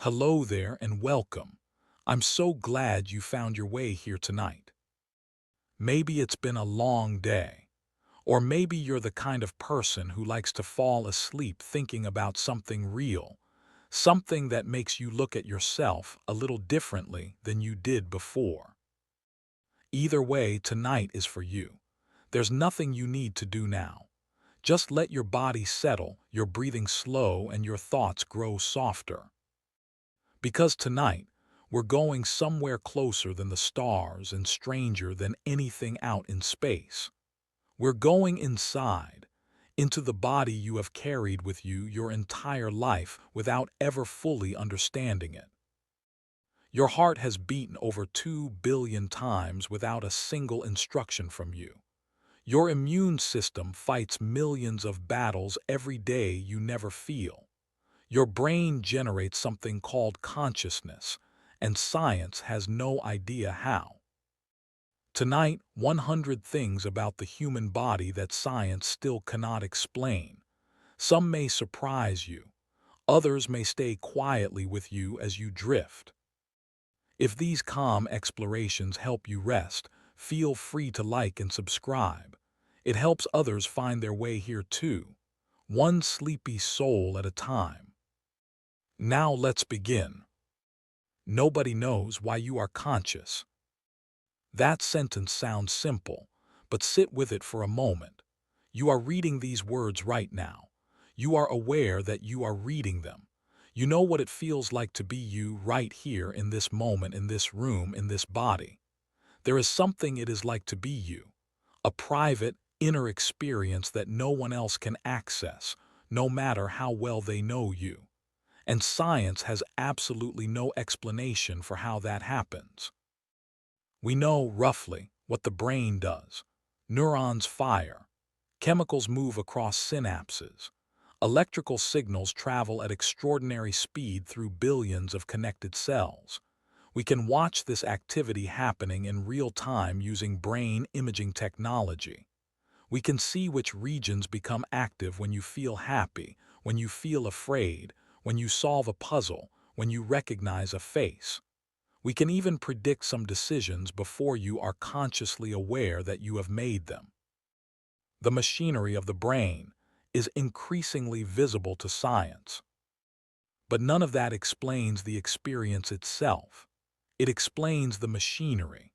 Hello there and welcome. I'm so glad you found your way here tonight. Maybe it's been a long day, or maybe you're the kind of person who likes to fall asleep thinking about something real, something that makes you look at yourself a little differently than you did before. Either way, tonight is for you. There's nothing you need to do now. Just let your body settle, your breathing slow, and your thoughts grow softer. Because tonight, we're going somewhere closer than the stars and stranger than anything out in space. We're going inside, into the body you have carried with you your entire life without ever fully understanding it. Your heart has beaten over 2 billion times without a single instruction from you. Your immune system fights millions of battles every day you never feel. Your brain generates something called consciousness, and science has no idea how. Tonight, 100 things about the human body that science still cannot explain. Some may surprise you, others may stay quietly with you as you drift. If these calm explorations help you rest, feel free to like and subscribe. It helps others find their way here too, one sleepy soul at a time. Now let's begin. Nobody knows why you are conscious. That sentence sounds simple, but sit with it for a moment. You are reading these words right now. You are aware that you are reading them. You know what it feels like to be you right here in this moment, in this room, in this body. There is something it is like to be you, a private, inner experience that no one else can access, no matter how well they know you. And science has absolutely no explanation for how that happens. We know, roughly, what the brain does. Neurons fire. Chemicals move across synapses. Electrical signals travel at extraordinary speed through billions of connected cells. We can watch this activity happening in real time using brain imaging technology. We can see which regions become active when you feel happy, when you feel afraid, when you solve a puzzle, when you recognize a face. We can even predict some decisions before you are consciously aware that you have made them. The machinery of the brain is increasingly visible to science. But none of that explains the experience itself. It explains the machinery.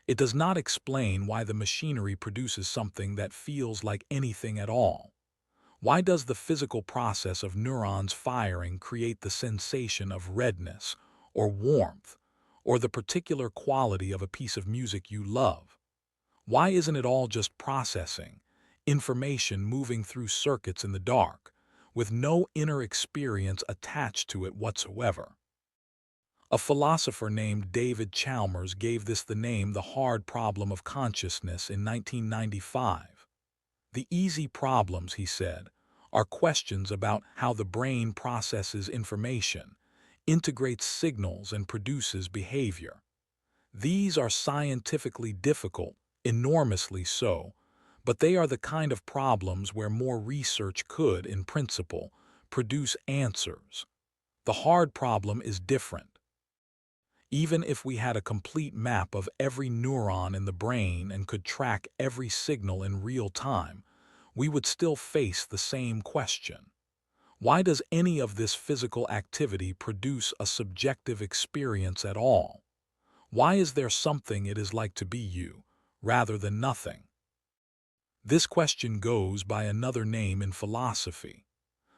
It does not explain why the machinery produces something that feels like anything at all. Why does the physical process of neurons firing create the sensation of redness or warmth or the particular quality of a piece of music you love? Why isn't it all just processing, information moving through circuits in the dark, with no inner experience attached to it whatsoever? A philosopher named David Chalmers gave this the name the hard problem of consciousness in 1995. The easy problems, he said, are questions about how the brain processes information, integrates signals, and produces behavior. These are scientifically difficult, enormously so, but they are the kind of problems where more research could, in principle, produce answers. The hard problem is different. Even if we had a complete map of every neuron in the brain and could track every signal in real time, we would still face the same question. Why does any of this physical activity produce a subjective experience at all? Why is there something it is like to be you, rather than nothing? This question goes by another name in philosophy.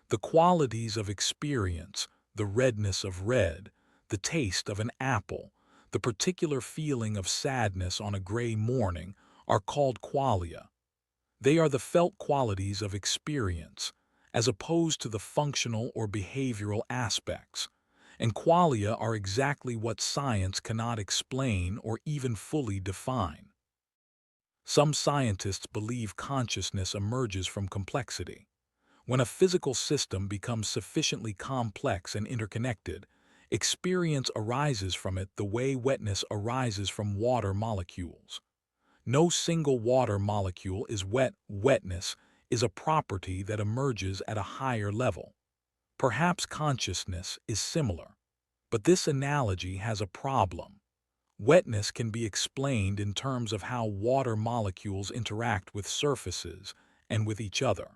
The qualities of experience, the redness of red, the taste of an apple, the particular feeling of sadness on a gray morning, are called qualia. They are the felt qualities of experience, as opposed to the functional or behavioral aspects, and qualia are exactly what science cannot explain or even fully define. Some scientists believe consciousness emerges from complexity. When a physical system becomes sufficiently complex and interconnected, experience arises from it the way wetness arises from water molecules. No single water molecule is wet. Wetness is a property that emerges at a higher level. Perhaps consciousness is similar. But this analogy has a problem. Wetness can be explained in terms of how water molecules interact with surfaces and with each other.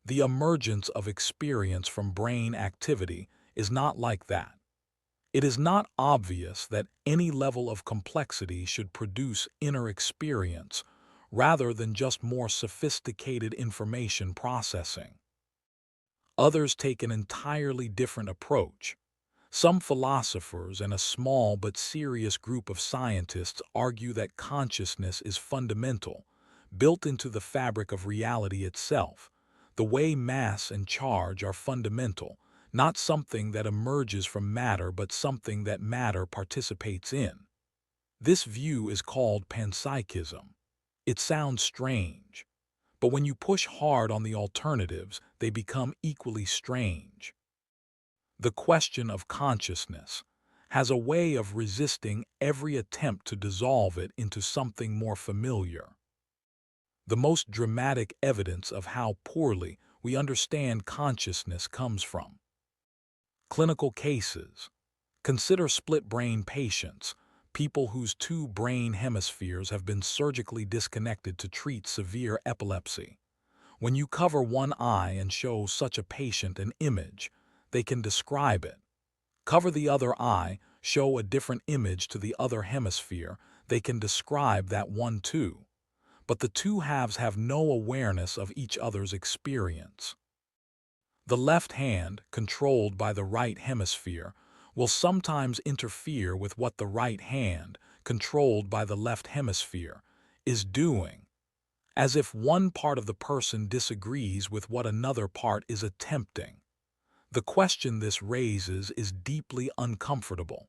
The emergence of experience from brain activity is not like that. It is not obvious that any level of complexity should produce inner experience rather than just more sophisticated information processing. Others take an entirely different approach. Some philosophers and a small but serious group of scientists argue that consciousness is fundamental, built into the fabric of reality itself. The way mass and charge are fundamental, not something that emerges from matter but something that matter participates in. This view is called panpsychism. It sounds strange, but when you push hard on the alternatives, they become equally strange. The question of consciousness has a way of resisting every attempt to dissolve it into something more familiar. The most dramatic evidence of how poorly we understand consciousness comes from clinical cases. Consider split-brain patients, people whose two brain hemispheres have been surgically disconnected to treat severe epilepsy. When you cover one eye and show such a patient an image, they can describe it. Cover the other eye, show a different image to the other hemisphere, they can describe that one too. But the two halves have no awareness of each other's experience. The left hand, controlled by the right hemisphere, will sometimes interfere with what the right hand, controlled by the left hemisphere, is doing, as if one part of the person disagrees with what another part is attempting. The question this raises is deeply uncomfortable.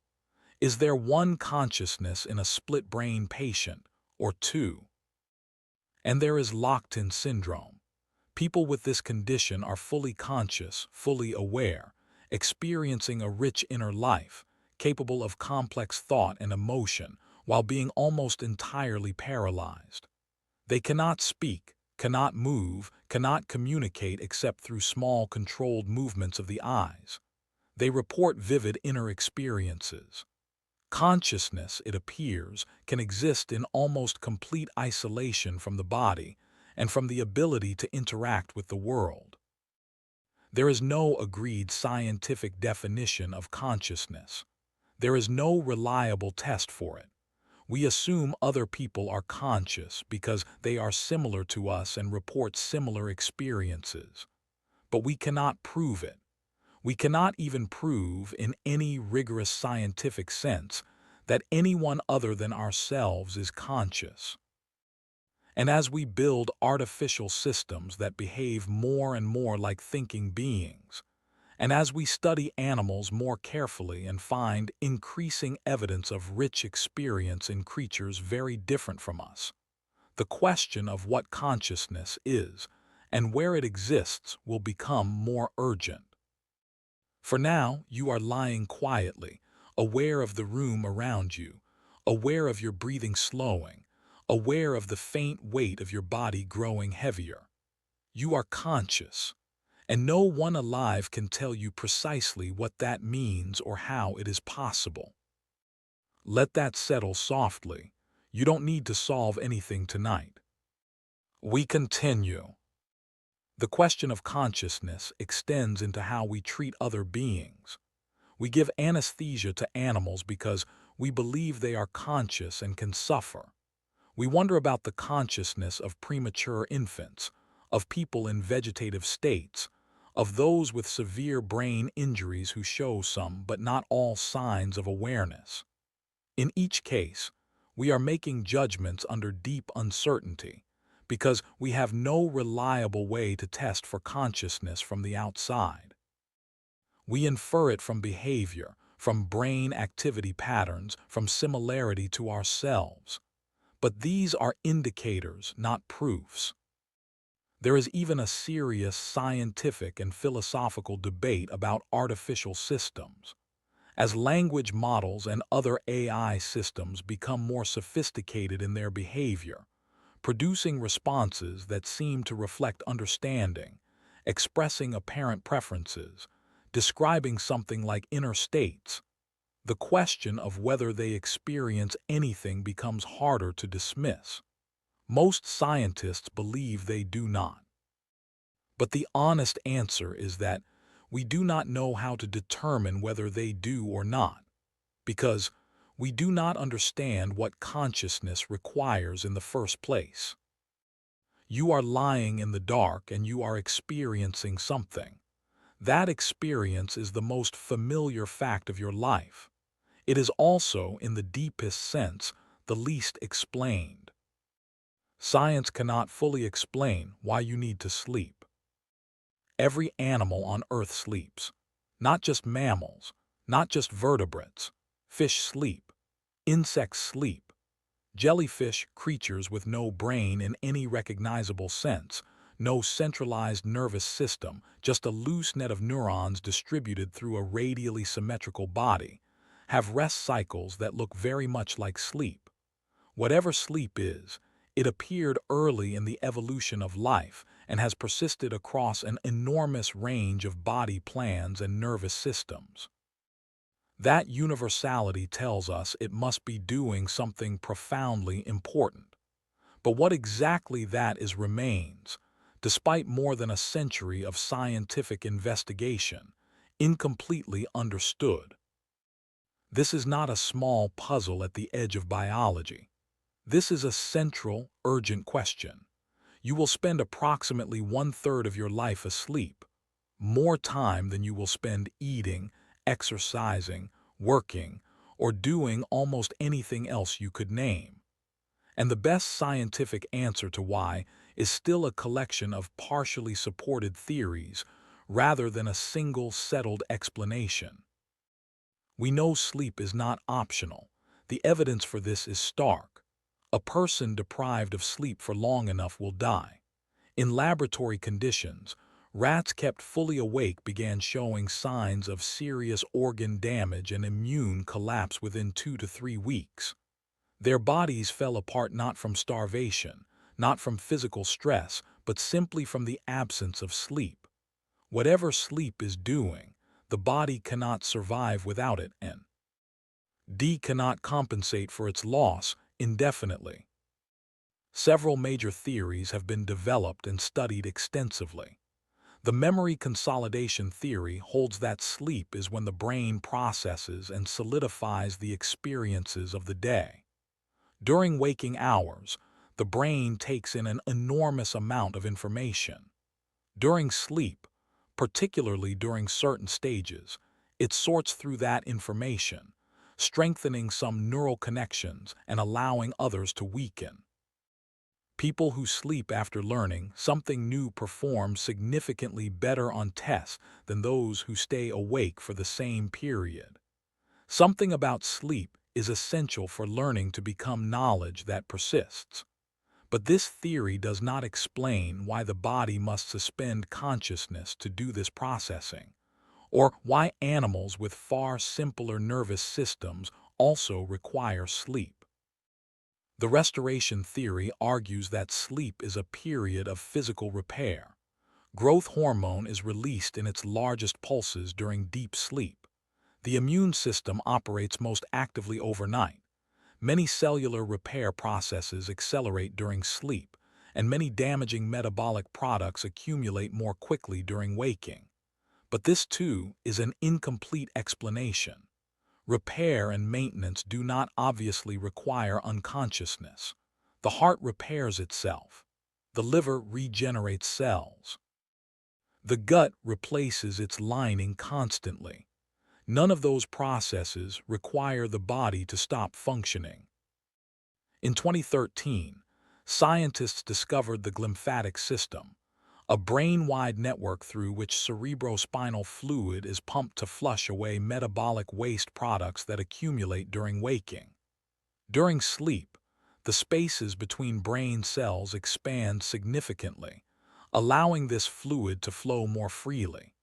Is there one consciousness in a split-brain patient, or two? And there is locked-in syndrome. People with this condition are fully conscious, fully aware, experiencing a rich inner life, capable of complex thought and emotion, while being almost entirely paralyzed. They cannot speak, cannot move, cannot communicate except through small controlled movements of the eyes. They report vivid inner experiences. Consciousness, it appears, can exist in almost complete isolation from the body and from the ability to interact with the world. There is no agreed scientific definition of consciousness. There is no reliable test for it. We assume other people are conscious because they are similar to us and report similar experiences. But we cannot prove it. We cannot even prove, in any rigorous scientific sense, that anyone other than ourselves is conscious. And as we build artificial systems that behave more and more like thinking beings, and as we study animals more carefully and find increasing evidence of rich experience in creatures very different from us, the question of what consciousness is and where it exists will become more urgent. For now, you are lying quietly, aware of the room around you, aware of your breathing slowing, aware of the faint weight of your body growing heavier. You are conscious, and no one alive can tell you precisely what that means or how it is possible. Let that settle softly. You don't need to solve anything tonight. We continue. The question of consciousness extends into how we treat other beings. We give anesthesia to animals because we believe they are conscious and can suffer. We wonder about the consciousness of premature infants, of people in vegetative states, of those with severe brain injuries who show some but not all signs of awareness. In each case, we are making judgments under deep uncertainty because we have no reliable way to test for consciousness from the outside. We infer it from behavior, from brain activity patterns, from similarity to ourselves. But these are indicators, not proofs. There is even a serious scientific and philosophical debate about artificial systems. As language models and other AI systems become more sophisticated in their behavior, producing responses that seem to reflect understanding, expressing apparent preferences, describing something like inner states. The question of whether they experience anything becomes harder to dismiss. Most scientists believe they do not. But the honest answer is that we do not know how to determine whether they do or not, because we do not understand what consciousness requires in the first place. You are lying in the dark and you are experiencing something. That experience is the most familiar fact of your life. It is also, in the deepest sense, the least explained. Science cannot fully explain why you need to sleep. Every animal on Earth sleeps. Not just mammals, not just vertebrates. Fish sleep. Insects sleep. Jellyfish, creatures with no brain in any recognizable sense, no centralized nervous system, just a loose net of neurons distributed through a radially symmetrical body, have rest cycles that look very much like sleep. Whatever sleep is, it appeared early in the evolution of life and has persisted across an enormous range of body plans and nervous systems. That universality tells us it must be doing something profoundly important. But what exactly that is remains, despite more than a century of scientific investigation, incompletely understood. This is not a small puzzle at the edge of biology. This is a central, urgent question. You will spend approximately one-third of your life asleep, more time than you will spend eating, exercising, working, or doing almost anything else you could name. And the best scientific answer to why is still a collection of partially supported theories rather than a single settled explanation. We know sleep is not optional. The evidence for this is stark. A person deprived of sleep for long enough will die. In laboratory conditions, rats kept fully awake began showing signs of serious organ damage and immune collapse within 2 to 3 weeks. Their bodies fell apart not from starvation, not from physical stress, but simply from the absence of sleep. Whatever sleep is doing, the body cannot survive without it, and D cannot compensate for its loss indefinitely. Several major theories have been developed and studied extensively. The memory consolidation theory holds that sleep is when the brain processes and solidifies the experiences of the day. During waking hours, the brain takes in an enormous amount of information. During sleep, particularly during certain stages, it sorts through that information, strengthening some neural connections and allowing others to weaken. People who sleep after learning something new perform significantly better on tests than those who stay awake for the same period. Something about sleep is essential for learning to become knowledge that persists. But this theory does not explain why the body must suspend consciousness to do this processing, or why animals with far simpler nervous systems also require sleep. The restoration theory argues that sleep is a period of physical repair. Growth hormone is released in its largest pulses during deep sleep. The immune system operates most actively overnight. Many cellular repair processes accelerate during sleep, and many damaging metabolic products accumulate more quickly during waking. But this, too, is an incomplete explanation. Repair and maintenance do not obviously require unconsciousness. The heart repairs itself. The liver regenerates cells. The gut replaces its lining constantly. None of those processes require the body to stop functioning. In 2013, scientists discovered the glymphatic system, a brain-wide network through which cerebrospinal fluid is pumped to flush away metabolic waste products that accumulate during waking. During sleep, the spaces between brain cells expand significantly, allowing this fluid to flow more freely.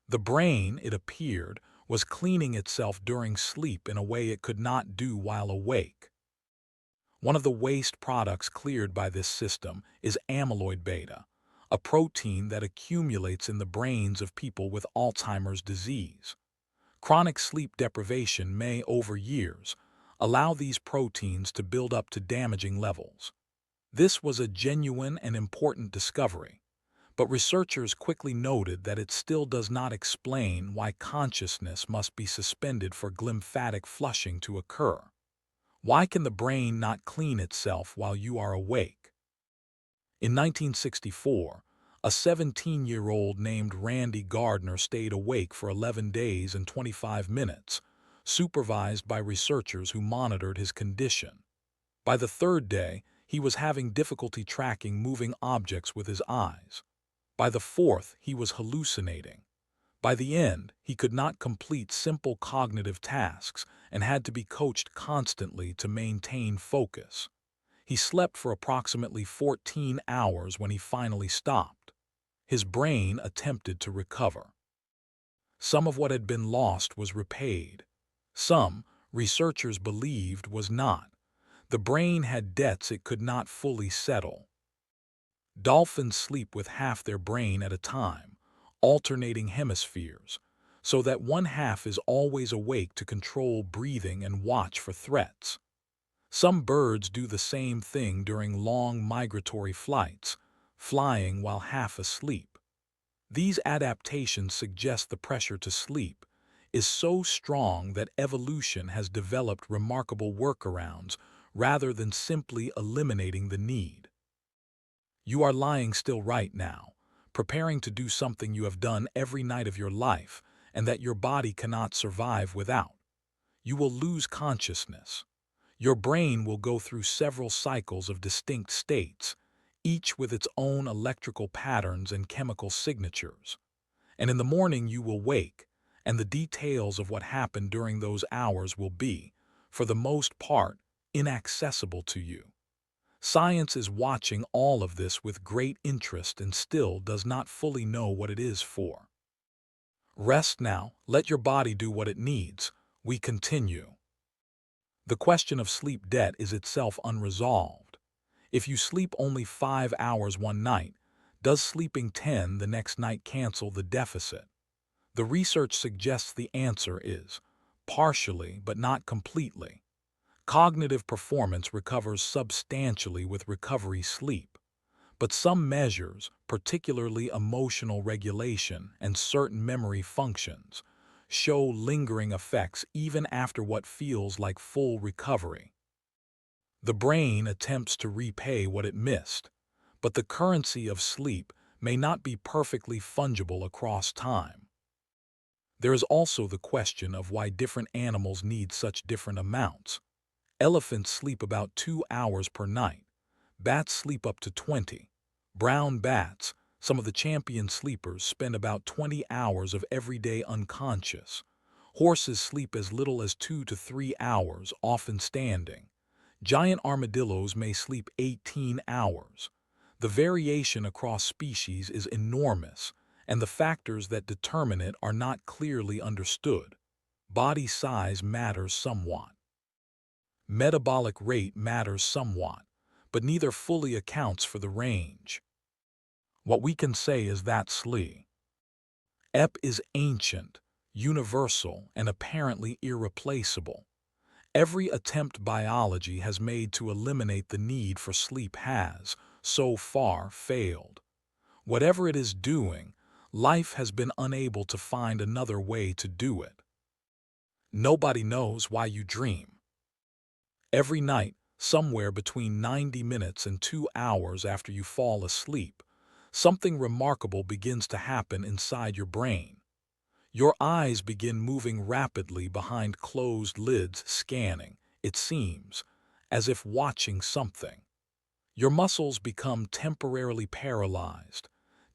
The brain, it appeared, was cleaning itself during sleep in a way it could not do while awake. One of the waste products cleared by this system is amyloid beta, a protein that accumulates in the brains of people with Alzheimer's disease. Chronic sleep deprivation may, over years, allow these proteins to build up to damaging levels. This was a genuine and important discovery, but researchers quickly noted that it still does not explain why consciousness must be suspended for glymphatic flushing to occur. Why can the brain not clean itself while you are awake? In 1964, a 17-year-old named Randy Gardner stayed awake for 11 days and 25 minutes, supervised by researchers who monitored his condition. By the third day, he was having difficulty tracking moving objects with his eyes. By the fourth, he was hallucinating. By the end, he could not complete simple cognitive tasks and had to be coached constantly to maintain focus. He slept for approximately 14 hours when he finally stopped. His brain attempted to recover. Some of what had been lost was repaid. Some, researchers believed, was not. The brain had debts it could not fully settle. Dolphins sleep with half their brain at a time, alternating hemispheres, so that one half is always awake to control breathing and watch for threats. Some birds do the same thing during long migratory flights, flying while half asleep. These adaptations suggest the pressure to sleep is so strong that evolution has developed remarkable workarounds rather than simply eliminating the need. You are lying still right now, preparing to do something you have done every night of your life and that your body cannot survive without. You will lose consciousness. Your brain will go through several cycles of distinct states, each with its own electrical patterns and chemical signatures. And in the morning you will wake, and the details of what happened during those hours will be, for the most part, inaccessible to you. Science is watching all of this with great interest and still does not fully know what it is for. Rest now, let your body do what it needs. We continue. The question of sleep debt is itself unresolved. If you sleep only 5 hours one night, does sleeping 10 the next night cancel the deficit? The research suggests the answer is partially but not completely. Cognitive performance recovers substantially with recovery sleep, but some measures, particularly emotional regulation and certain memory functions, show lingering effects even after what feels like full recovery. The brain attempts to repay what it missed, but the currency of sleep may not be perfectly fungible across time. There is also the question of why different animals need such different amounts. Elephants sleep about 2 hours per night. Bats sleep up to 20. Brown bats, some of the champion sleepers, spend about 20 hours of every day unconscious. Horses sleep as little as 2 to 3 hours, often standing. Giant armadillos may sleep 18 hours. The variation across species is enormous, and the factors that determine it are not clearly understood. Body size matters somewhat. Metabolic rate matters somewhat, but neither fully accounts for the range. What we can say is that sleep is ancient, universal, and apparently irreplaceable. Every attempt biology has made to eliminate the need for sleep has, so far, failed. Whatever it is doing, life has been unable to find another way to do it. Nobody knows why you dream. Every night, somewhere between 90 minutes and 2 hours after you fall asleep, something remarkable begins to happen inside your brain. Your eyes begin moving rapidly behind closed lids, scanning, it seems, as if watching something. Your muscles become temporarily paralyzed,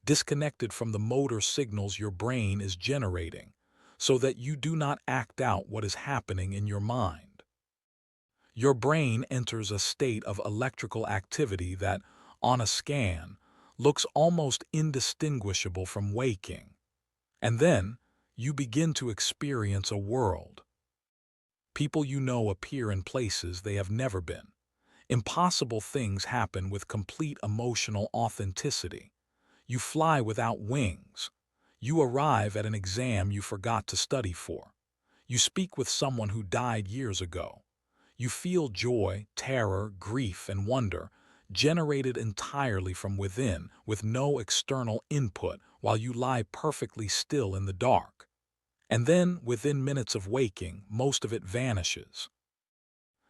disconnected from the motor signals your brain is generating, so that you do not act out what is happening in your mind. Your brain enters a state of electrical activity that, on a scan, looks almost indistinguishable from waking. And then, you begin to experience a world. People you know appear in places they have never been. Impossible things happen with complete emotional authenticity. You fly without wings. You arrive at an exam you forgot to study for. You speak with someone who died years ago. You feel joy, terror, grief, and wonder, generated entirely from within, with no external input, while you lie perfectly still in the dark. And then, within minutes of waking, most of it vanishes.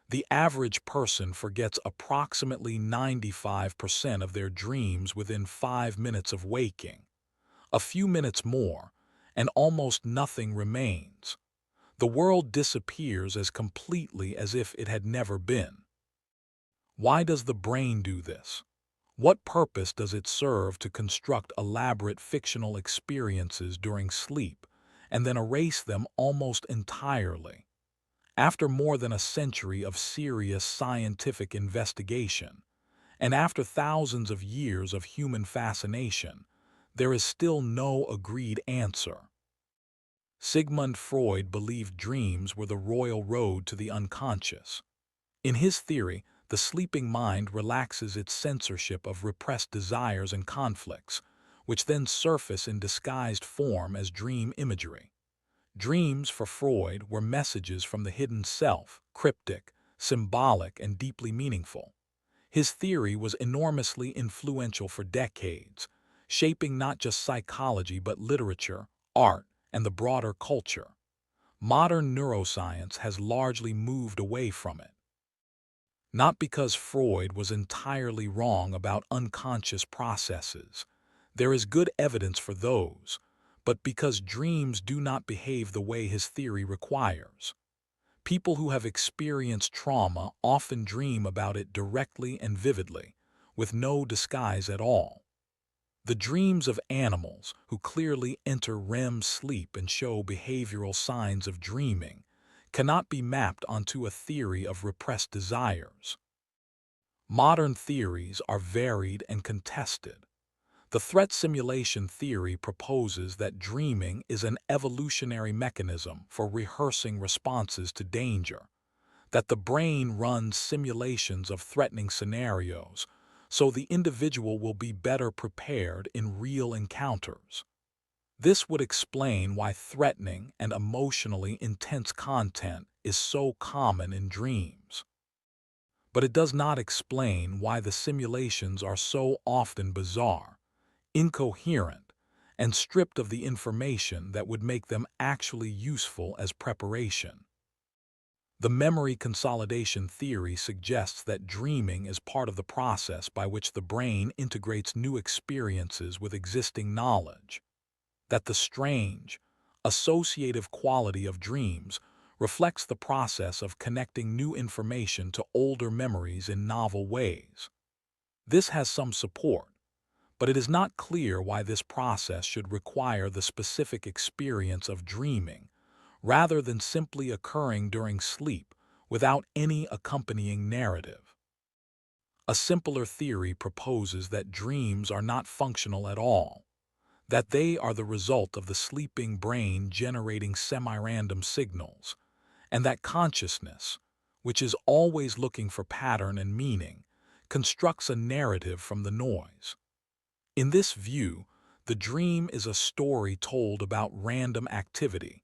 The average person forgets approximately 95% of their dreams within 5 minutes of waking. A few minutes more, and almost nothing remains. The world disappears as completely as if it had never been. Why does the brain do this? What purpose does it serve to construct elaborate fictional experiences during sleep and then erase them almost entirely? After more than a century of serious scientific investigation, and after thousands of years of human fascination, there is still no agreed answer. Sigmund Freud believed dreams were the royal road to the unconscious. In his theory, the sleeping mind relaxes its censorship of repressed desires and conflicts, which then surface in disguised form as dream imagery. Dreams, for Freud, were messages from the hidden self, cryptic, symbolic, and deeply meaningful. His theory was enormously influential for decades, shaping not just psychology but literature, art, and the broader culture. Modern neuroscience has largely moved away from it. Not because Freud was entirely wrong about unconscious processes. There is good evidence for those, but because dreams do not behave the way his theory requires. People who have experienced trauma often dream about it directly and vividly, with no disguise at all. The dreams of animals, who clearly enter REM sleep and show behavioral signs of dreaming, cannot be mapped onto a theory of repressed desires. Modern theories are varied and contested. The threat simulation theory proposes that dreaming is an evolutionary mechanism for rehearsing responses to danger, that the brain runs simulations of threatening scenarios so the individual will be better prepared in real encounters. This would explain why threatening and emotionally intense content is so common in dreams. But it does not explain why the simulations are so often bizarre, incoherent, and stripped of the information that would make them actually useful as preparation. The memory consolidation theory suggests that dreaming is part of the process by which the brain integrates new experiences with existing knowledge, that the strange, associative quality of dreams reflects the process of connecting new information to older memories in novel ways. This has some support, but it is not clear why this process should require the specific experience of dreaming, rather than simply occurring during sleep without any accompanying narrative. A simpler theory proposes that dreams are not functional at all, that they are the result of the sleeping brain generating semi-random signals, and that consciousness, which is always looking for pattern and meaning, constructs a narrative from the noise. In this view, the dream is a story told about random activity,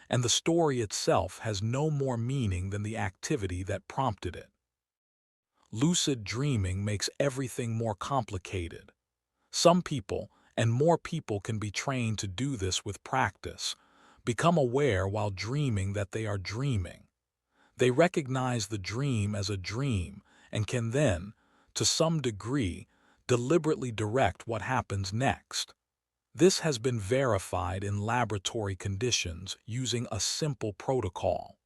and the story itself has no more meaning than the activity that prompted it. Lucid dreaming makes everything more complicated. Some people, and more people can be trained to do this with practice, become aware while dreaming that they are dreaming. They recognize the dream as a dream and can then, to some degree, deliberately direct what happens next. This has been verified in laboratory conditions using a simple protocol.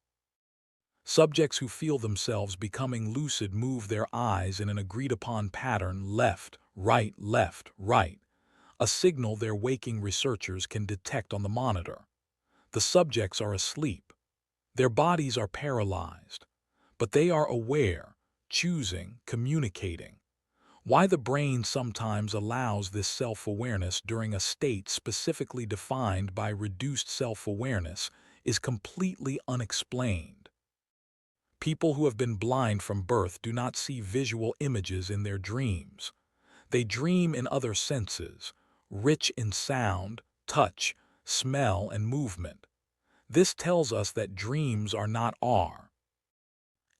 Subjects who feel themselves becoming lucid move their eyes in an agreed-upon pattern left, right, a signal their waking researchers can detect on the monitor. The subjects are asleep. Their bodies are paralyzed, but they are aware, choosing, communicating. Why the brain sometimes allows this self-awareness during a state specifically defined by reduced self-awareness is completely unexplained. People who have been blind from birth do not see visual images in their dreams. They dream in other senses, rich in sound, touch, smell, and movement. This tells us that dreams are not our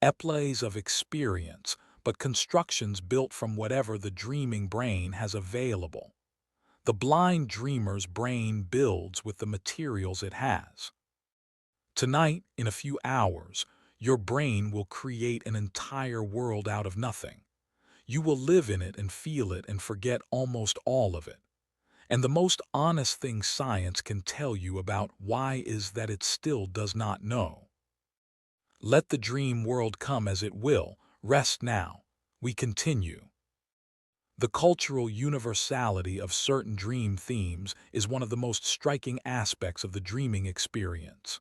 eplays of experience, but constructions built from whatever the dreaming brain has available. The blind dreamer's brain builds with the materials it has. Tonight, in a few hours, your brain will create an entire world out of nothing. You will live in it and feel it and forget almost all of it. And the most honest thing science can tell you about why is that it still does not know. Let the dream world come as it will. Rest now. We continue. The cultural universality of certain dream themes is one of the most striking aspects of the dreaming experience.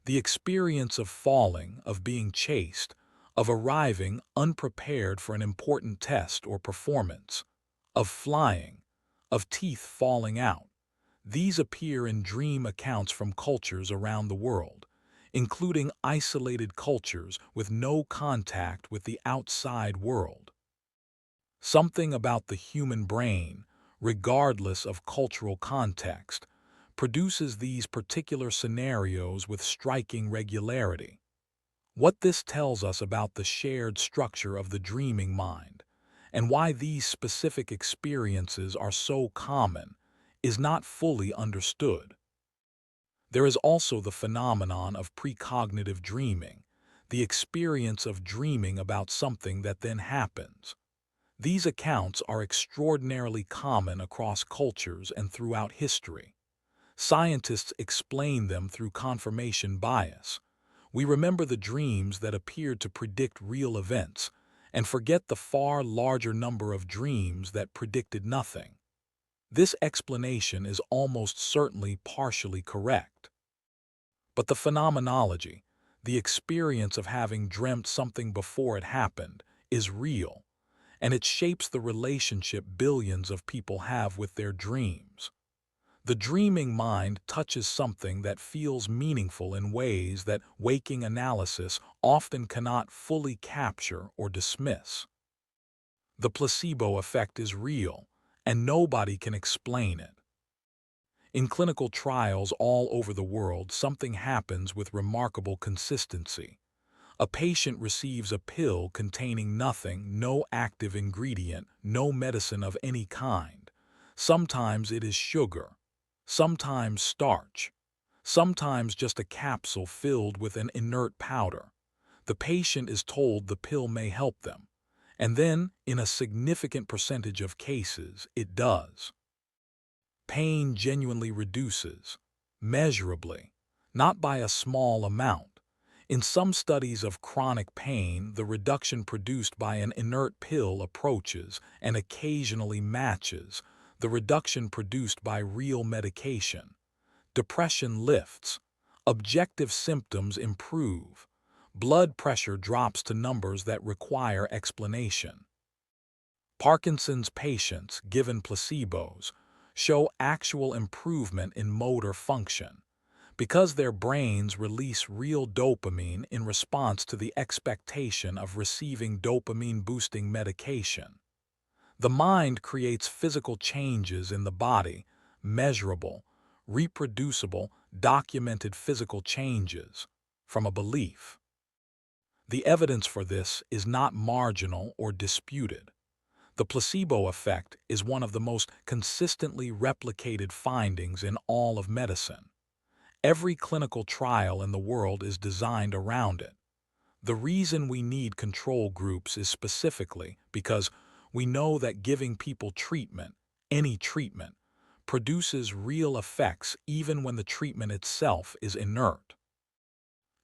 The experience of falling, of being chased, of arriving unprepared for an important test or performance, of flying, of teeth falling out. These appear in dream accounts from cultures around the world, including isolated cultures with no contact with the outside world. Something about the human brain, regardless of cultural context, produces these particular scenarios with striking regularity. What this tells us about the shared structure of the dreaming mind, and why these specific experiences are so common, is not fully understood. There is also the phenomenon of precognitive dreaming, the experience of dreaming about something that then happens. These accounts are extraordinarily common across cultures and throughout history. Scientists explain them through confirmation bias. We remember the dreams that appeared to predict real events and forget the far larger number of dreams that predicted nothing. This explanation is almost certainly partially correct. But the phenomenology, the experience of having dreamt something before it happened, is real, and it shapes the relationship billions of people have with their dreams. The dreaming mind touches something that feels meaningful in ways that waking analysis often cannot fully capture or dismiss. The placebo effect is real, and nobody can explain it. In clinical trials all over the world, something happens with remarkable consistency. A patient receives a pill containing nothing, no active ingredient, no medicine of any kind. Sometimes it is sugar, sometimes starch, sometimes just a capsule filled with an inert powder. The patient is told the pill may help them, and then, in a significant percentage of cases, it does. Pain genuinely reduces, measurably, not by a small amount. In some studies of chronic pain, the reduction produced by an inert pill approaches and occasionally matches the reduction produced by real medication. Depression lifts, objective symptoms improve, blood pressure drops to numbers that require explanation. Parkinson's patients, given placebos, show actual improvement in motor function because their brains release real dopamine in response to the expectation of receiving dopamine-boosting medication. The mind creates physical changes in the body, measurable, reproducible, documented physical changes, from a belief. The evidence for this is not marginal or disputed. The placebo effect is one of the most consistently replicated findings in all of medicine. Every clinical trial in the world is designed around it. The reason we need control groups is specifically because we know that giving people treatment, any treatment, produces real effects even when the treatment itself is inert.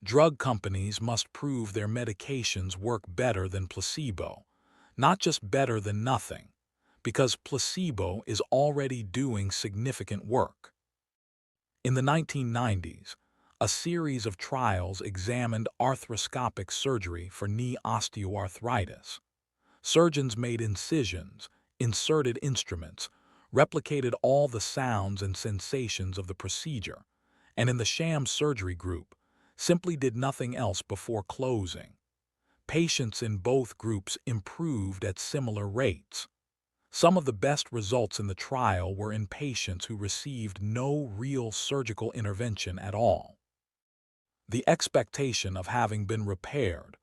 Drug companies must prove their medications work better than placebo, not just better than nothing, because placebo is already doing significant work. In the 1990s, a series of trials examined arthroscopic surgery for knee osteoarthritis. Surgeons made incisions, inserted instruments, replicated all the sounds and sensations of the procedure, and in the sham surgery group, simply did nothing else before closing. Patients in both groups improved at similar rates. Some of the best results in the trial were in patients who received no real surgical intervention at all. The expectation of having been repaired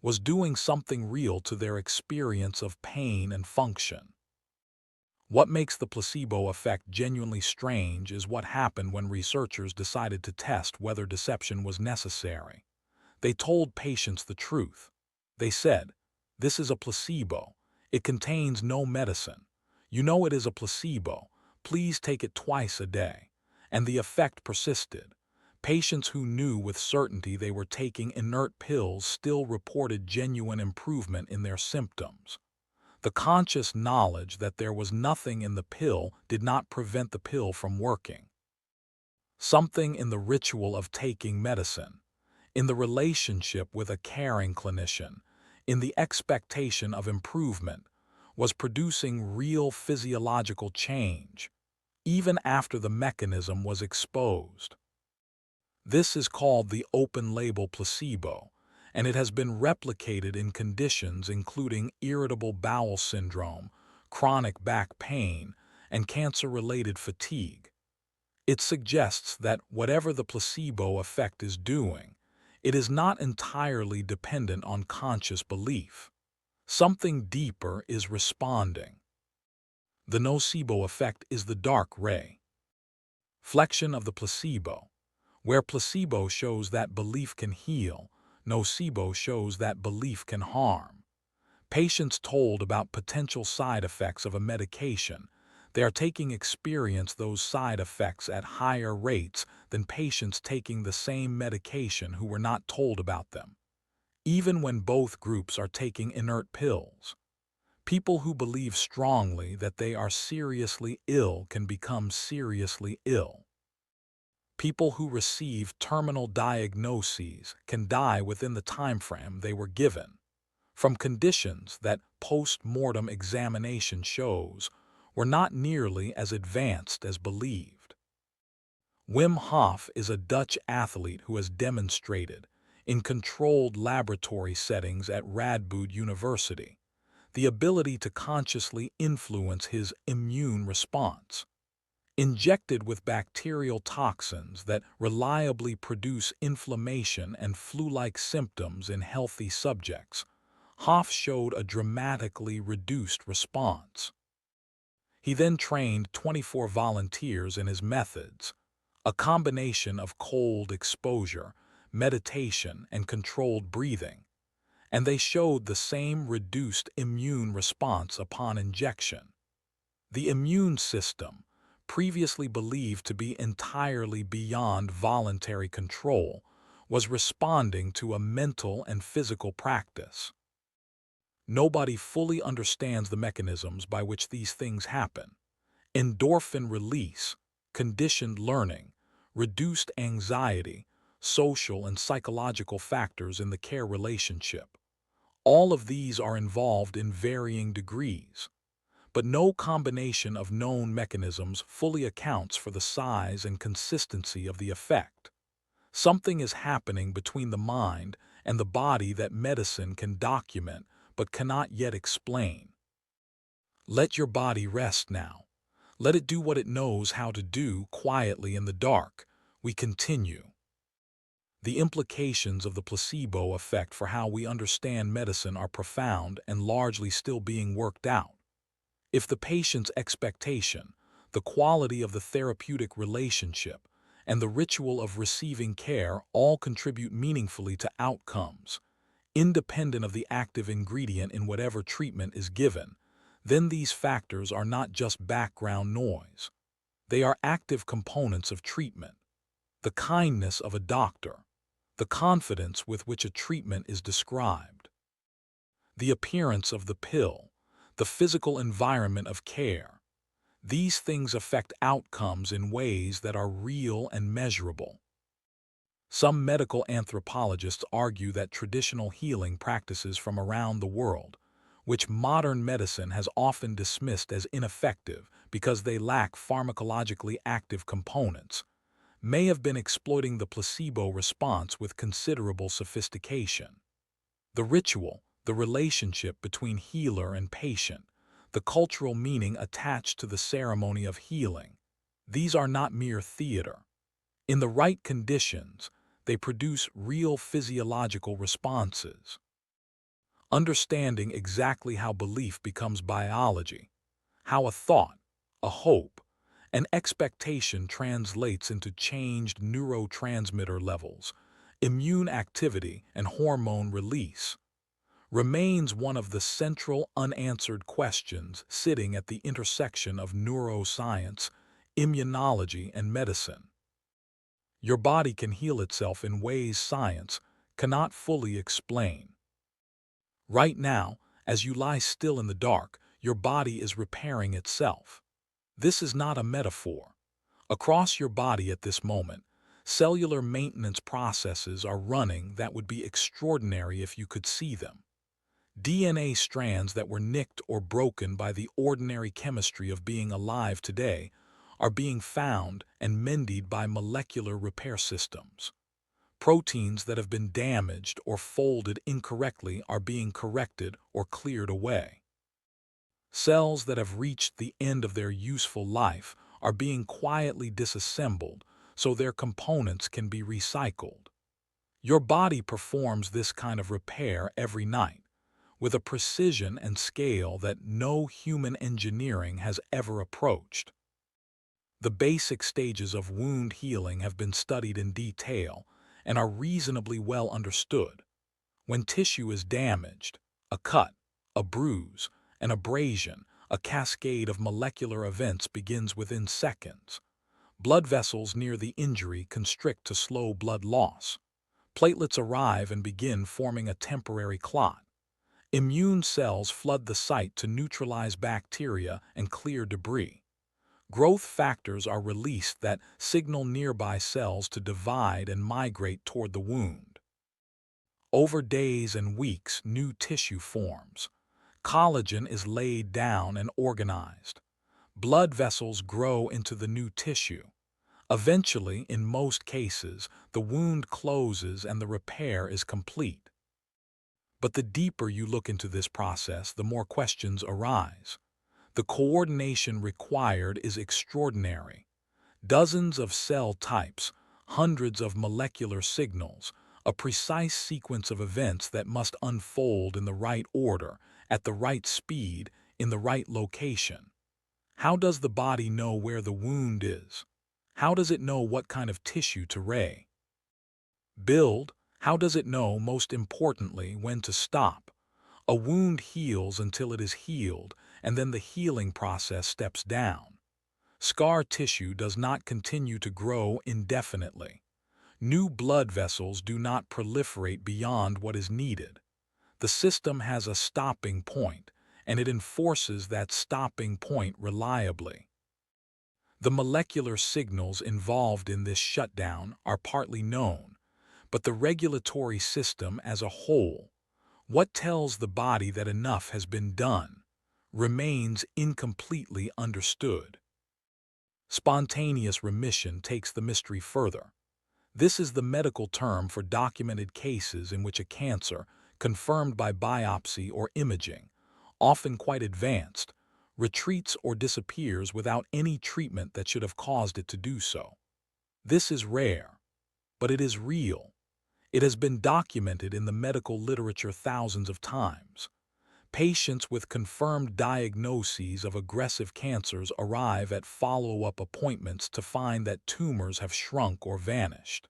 was doing something real to their experience of pain and function. What makes the placebo effect genuinely strange is what happened when researchers decided to test whether deception was necessary. They told patients the truth. They said, "This is a placebo. It contains no medicine. You know it is a placebo. Please take it twice a day." And the effect persisted. Patients who knew with certainty they were taking inert pills still reported genuine improvement in their symptoms. The conscious knowledge that there was nothing in the pill did not prevent the pill from working. Something in the ritual of taking medicine, in the relationship with a caring clinician, in the expectation of improvement, was producing real physiological change, even after the mechanism was exposed. This is called the open-label placebo, and it has been replicated in conditions including irritable bowel syndrome, chronic back pain, and cancer-related fatigue. It suggests that whatever the placebo effect is doing, it is not entirely dependent on conscious belief. Something deeper is responding. The nocebo effect is the dark ray. Flexion of the placebo. Where placebo shows that belief can heal, nocebo shows that belief can harm. Patients told about potential side effects of a medication. They are taking experience those side effects at higher rates than patients taking the same medication who were not told about them, even when both groups are taking inert pills. People who believe strongly that they are seriously ill can become seriously ill. People who receive terminal diagnoses can die within the time frame they were given, from conditions that post-mortem examination shows were not nearly as advanced as believed. Wim Hof is a Dutch athlete who has demonstrated, in controlled laboratory settings at Radboud University, the ability to consciously influence his immune response. Injected with bacterial toxins that reliably produce inflammation and flu-like symptoms in healthy subjects, Hoff showed a dramatically reduced response. He then trained 24 volunteers in his methods, a combination of cold exposure, meditation, and controlled breathing, and they showed the same reduced immune response upon injection. The immune system, previously believed to be entirely beyond voluntary control, was responding to a mental and physical practice. Nobody fully understands the mechanisms by which these things happen. Endorphin release, conditioned learning, reduced anxiety, social and psychological factors in the care relationship. All of these are involved in varying degrees, but no combination of known mechanisms fully accounts for the size and consistency of the effect. Something is happening between the mind and the body that medicine can document but cannot yet explain. Let your body rest now. Let it do what it knows how to do quietly in the dark. We continue. The implications of the placebo effect for how we understand medicine are profound and largely still being worked out. If the patient's expectation, the quality of the therapeutic relationship, and the ritual of receiving care all contribute meaningfully to outcomes, independent of the active ingredient in whatever treatment is given, then these factors are not just background noise. They are active components of treatment. The kindness of a doctor, the confidence with which a treatment is described, the appearance of the pill, the physical environment of care. These things affect outcomes in ways that are real and measurable. Some medical anthropologists argue that traditional healing practices from around the world, which modern medicine has often dismissed as ineffective because they lack pharmacologically active components, may have been exploiting the placebo response with considerable sophistication. The ritual, the relationship between healer and patient, the cultural meaning attached to the ceremony of healing. These are not mere theater. In the right conditions, they produce real physiological responses. Understanding exactly how belief becomes biology, how a thought, a hope, an expectation translates into changed neurotransmitter levels, immune activity, and hormone release, remains one of the central unanswered questions sitting at the intersection of neuroscience, immunology, and medicine. Your body can heal itself in ways science cannot fully explain. Right now, as you lie still in the dark, your body is repairing itself. This is not a metaphor. Across your body at this moment, cellular maintenance processes are running that would be extraordinary if you could see them. DNA strands that were nicked or broken by the ordinary chemistry of being alive today are being found and mended by molecular repair systems. Proteins that have been damaged or folded incorrectly are being corrected or cleared away. Cells that have reached the end of their useful life are being quietly disassembled so their components can be recycled. Your body performs this kind of repair every night, with a precision and scale that no human engineering has ever approached. The basic stages of wound healing have been studied in detail and are reasonably well understood. When tissue is damaged, a cut, a bruise, an abrasion, a cascade of molecular events begins within seconds. Blood vessels near the injury constrict to slow blood loss. Platelets arrive and begin forming a temporary clot. Immune cells flood the site to neutralize bacteria and clear debris. Growth factors are released that signal nearby cells to divide and migrate toward the wound. Over days and weeks, new tissue forms. Collagen is laid down and organized. Blood vessels grow into the new tissue. Eventually, in most cases, the wound closes and the repair is complete. But the deeper you look into this process, the more questions arise. The coordination required is extraordinary. Dozens of cell types, hundreds of molecular signals, a precise sequence of events that must unfold in the right order, at the right speed, in the right location. How does the body know where the wound is? How does it know what kind of tissue to build? How does it know, most importantly, when to stop? A wound heals until it is healed, and then the healing process steps down. Scar tissue does not continue to grow indefinitely. New blood vessels do not proliferate beyond what is needed. The system has a stopping point, and it enforces that stopping point reliably. The molecular signals involved in this shutdown are partly known, but the regulatory system as a whole, what tells the body that enough has been done, remains incompletely understood. Spontaneous remission takes the mystery further. This is the medical term for documented cases in which a cancer, confirmed by biopsy or imaging, often quite advanced, retreats or disappears without any treatment that should have caused it to do so. This is rare, but it is real. It has been documented in the medical literature thousands of times. Patients with confirmed diagnoses of aggressive cancers arrive at follow-up appointments to find that tumors have shrunk or vanished.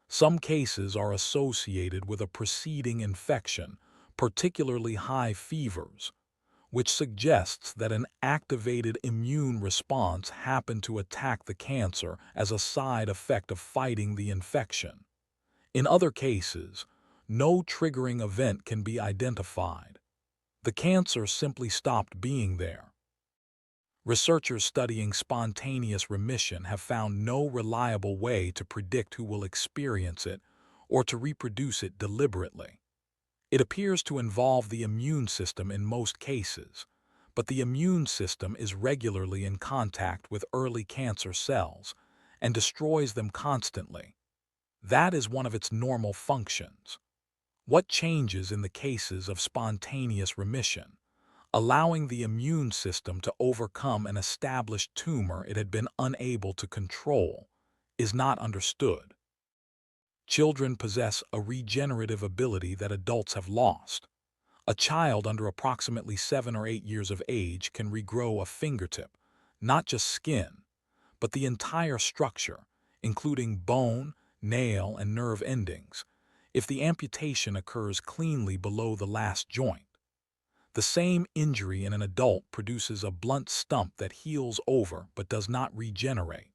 Some cases are associated with a preceding infection, particularly high fevers, which suggests that an activated immune response happened to attack the cancer as a side effect of fighting the infection. In other cases, no triggering event can be identified. The cancer simply stopped being there. Researchers studying spontaneous remission have found no reliable way to predict who will experience it or to reproduce it deliberately. It appears to involve the immune system in most cases, but the immune system is regularly in contact with early cancer cells and destroys them constantly. That is one of its normal functions. What changes in the cases of spontaneous remission? allowing the immune system to overcome an established tumor it had been unable to control, is not understood. Children possess a regenerative ability that adults have lost. A child under approximately 7 or 8 years of age can regrow a fingertip, not just skin, but the entire structure, including bone, nail, and nerve endings, if the amputation occurs cleanly below the last joint. The same injury in an adult produces a blunt stump that heals over but does not regenerate.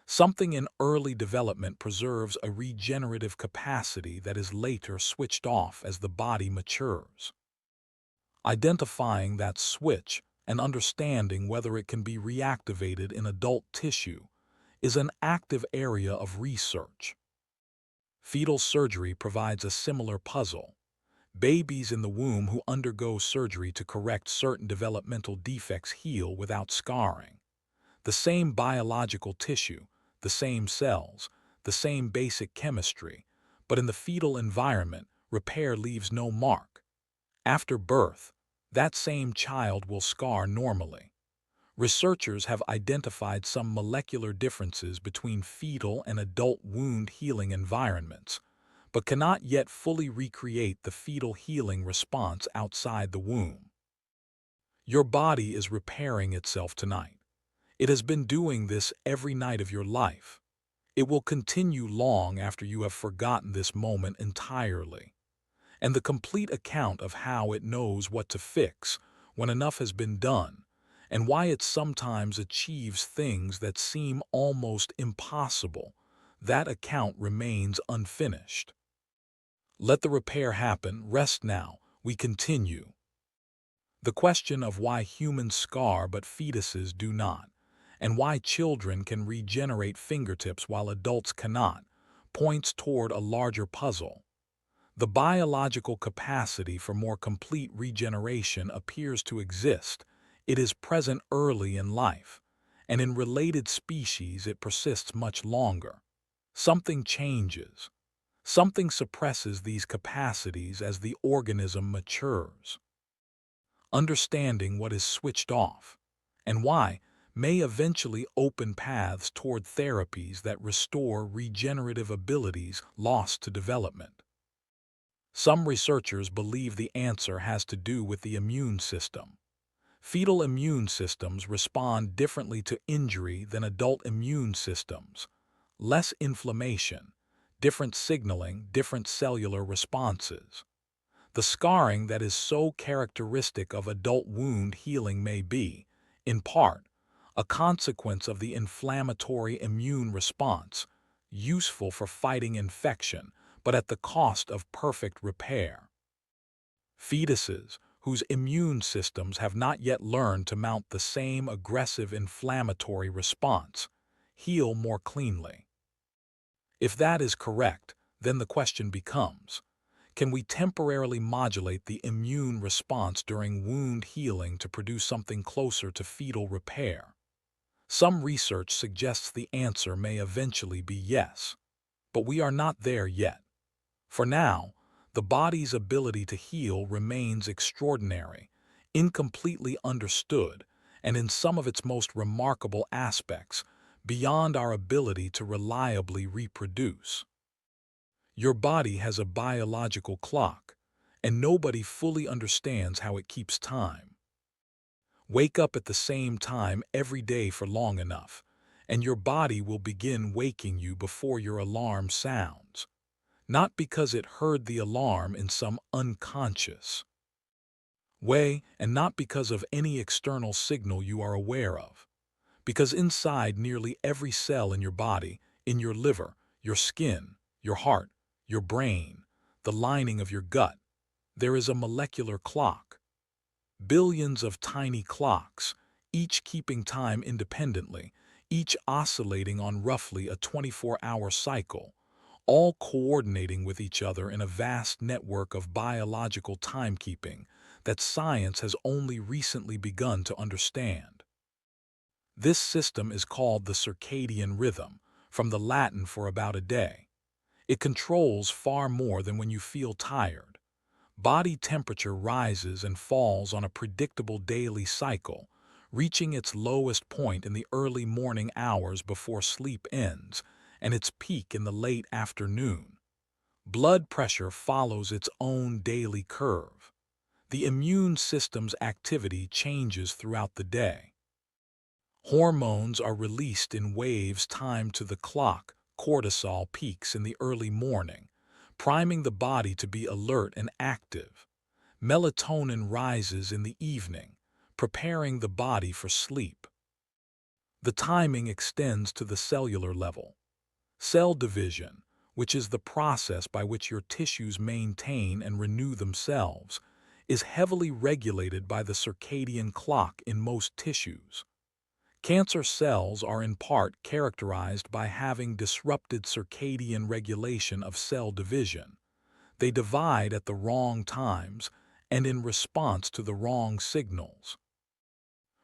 Something in early development preserves a regenerative capacity that is later switched off as the body matures. Identifying that switch and understanding whether it can be reactivated in adult tissue is an active area of research. Fetal surgery provides a similar puzzle. Babies in the womb who undergo surgery to correct certain developmental defects heal without scarring. The same biological tissue, the same cells, the same basic chemistry, but in the fetal environment, repair leaves no mark. After birth, that same child will scar normally. Researchers have identified some molecular differences between fetal and adult wound healing environments, but cannot yet fully recreate the fetal healing response outside the womb. Your body is repairing itself tonight. It has been doing this every night of your life. It will continue long after you have forgotten this moment entirely. And the complete account of how it knows what to fix when enough has been done, and why it sometimes achieves things that seem almost impossible, that account remains unfinished. Let the repair happen. Rest now. We continue. The question of why humans scar but fetuses do not, and why children can regenerate fingertips while adults cannot, points toward a larger puzzle. The biological capacity for more complete regeneration appears to exist. It is present early in life, and in related species it persists much longer. Something changes. Something suppresses these capacities as the organism matures. Understanding what is switched off, and why, may eventually open paths toward therapies that restore regenerative abilities lost to development. Some researchers believe the answer has to do with the immune system. Fetal immune systems respond differently to injury than adult immune systems. Less inflammation, different signaling, different cellular responses. The scarring that is so characteristic of adult wound healing may be, in part, a consequence of the inflammatory immune response, useful for fighting infection, but at the cost of perfect repair. Fetuses, whose immune systems have not yet learned to mount the same aggressive inflammatory response, heal more cleanly. If that is correct, then the question becomes, can we temporarily modulate the immune response during wound healing to produce something closer to fetal repair? Some research suggests the answer may eventually be yes, but we are not there yet. For now, the body's ability to heal remains extraordinary, incompletely understood, and in some of its most remarkable aspects, beyond our ability to reliably reproduce. Your body has a biological clock, and nobody fully understands how it keeps time. Wake up at the same time every day for long enough, and your body will begin waking you before your alarm sounds. Not because it heard the alarm in some unconscious way, and not because of any external signal you are aware of. Because inside nearly every cell in your body, in your liver, your skin, your heart, your brain, the lining of your gut, there is a molecular clock. Billions of tiny clocks, each keeping time independently, each oscillating on roughly a 24-hour cycle, all coordinating with each other in a vast network of biological timekeeping that science has only recently begun to understand. This system is called the circadian rhythm, from the Latin for about a day. It controls far more than when you feel tired. Body temperature rises and falls on a predictable daily cycle, reaching its lowest point in the early morning hours before sleep ends, and its peak in the late afternoon. Blood pressure follows its own daily curve. The immune system's activity changes throughout the day. Hormones are released in waves timed to the clock. Cortisol peaks in the early morning, priming the body to be alert and active. Melatonin rises in the evening, preparing the body for sleep. The timing extends to the cellular level. Cell division, which is the process by which your tissues maintain and renew themselves, is heavily regulated by the circadian clock in most tissues. Cancer cells are in part characterized by having disrupted circadian regulation of cell division. They divide at the wrong times and in response to the wrong signals.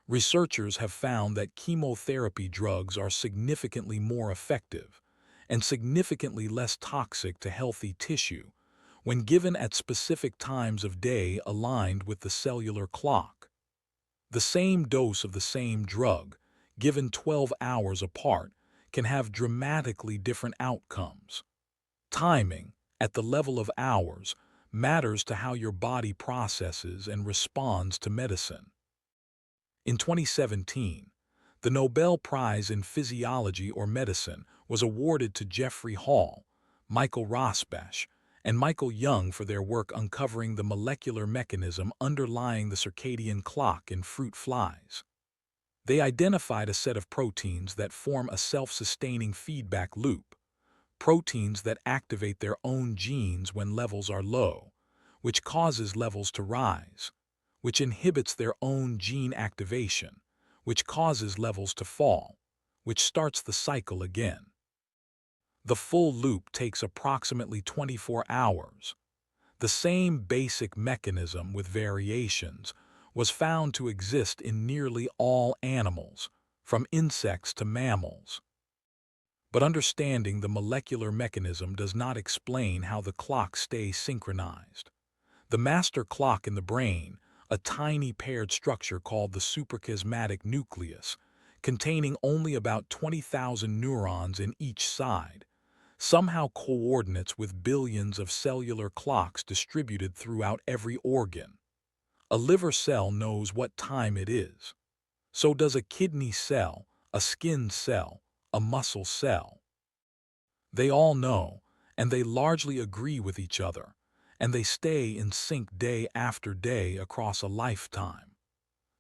Researchers have found that chemotherapy drugs are significantly more effective and significantly less toxic to healthy tissue when given at specific times of day aligned with the cellular clock. The same dose of the same drug, given 12 hours apart, can have dramatically different outcomes. Timing, at the level of hours, matters to how your body processes and responds to medicine. In 2017, the Nobel Prize in Physiology or Medicine was awarded to Jeffrey Hall, Michael Rosbash, and Michael Young for their work uncovering the molecular mechanism underlying the circadian clock in fruit flies. They identified a set of proteins that form a self-sustaining feedback loop, proteins that activate their own genes when levels are low, which causes levels to rise, which inhibits their own gene activation, which causes levels to fall, which starts the cycle again. The full loop takes approximately 24 hours. The same basic mechanism with variations was found to exist in nearly all animals, from insects to mammals. But understanding the molecular mechanism does not explain how the clock stays synchronized. The master clock in the brain, a tiny paired structure called the suprachiasmatic nucleus, containing only about 20,000 neurons in each side, somehow coordinates with billions of cellular clocks distributed throughout every organ. A liver cell knows what time it is. So does a kidney cell, a skin cell, a muscle cell. They all know, and they largely agree with each other, and they stay in sync day after day across a lifetime.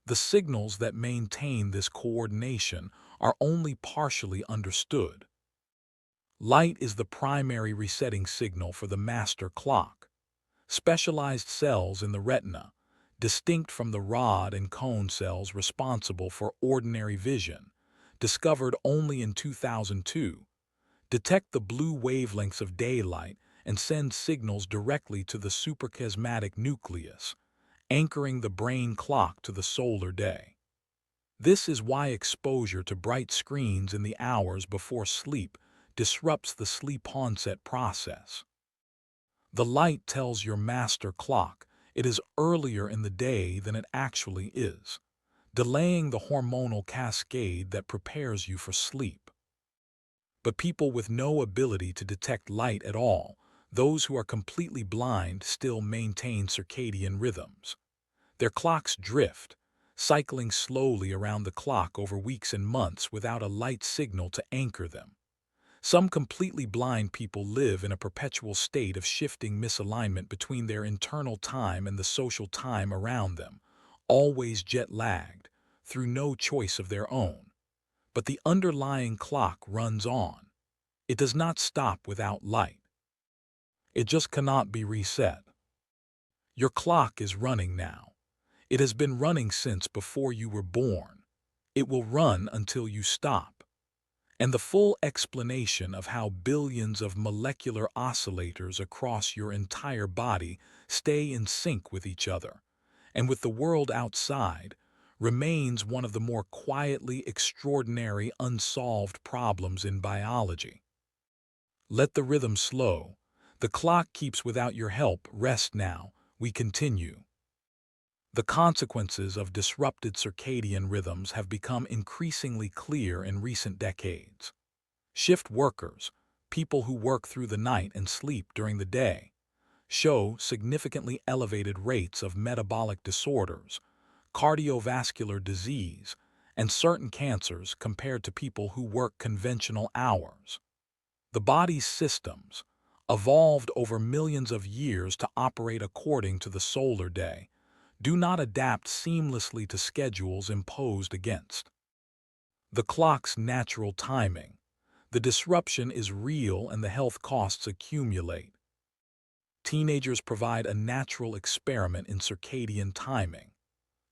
The signals that maintain this coordination are only partially understood. Light is the primary resetting signal for the master clock. Specialized cells in the retina, distinct from the rod and cone cells responsible for ordinary vision, discovered only in 2002, detect the blue wavelengths of daylight and send signals directly to the suprachiasmatic nucleus, anchoring the brain clock to the solar day. This is why exposure to bright screens in the hours before sleep disrupts the sleep onset process. The light tells your master clock it is earlier in the day than it actually is, delaying the hormonal cascade that prepares you for sleep. But people with no ability to detect light at all, those who are completely blind, still maintain circadian rhythms. Their clocks drift, cycling slowly around the clock over weeks and months without a light signal to anchor them. Some completely blind people live in a perpetual state of shifting misalignment between their internal time and the social time around them, always jet-lagged, through no choice of their own. But the underlying clock runs on. It does not stop without light. It just cannot be reset. Your clock is running now. It has been running since before you were born. It will run until you stop. And the full explanation of how billions of molecular oscillators across your entire body stay in sync with each other and with the world outside remains one of the more quietly extraordinary unsolved problems in biology. Let the rhythm slow. The clock keeps without your help. Rest now, We continue. The consequences of disrupted circadian rhythms have become increasingly clear in recent decades. Shift workers, people who work through the night and sleep during the day, show significantly elevated rates of metabolic disorders, cardiovascular disease, and certain cancers compared to people who work conventional hours. The body's systems, evolved over millions of years to operate according to the solar day, do not adapt seamlessly to schedules imposed against the clock's natural timing. The disruption is real and the health costs accumulate. Teenagers provide a natural experiment in circadian timing.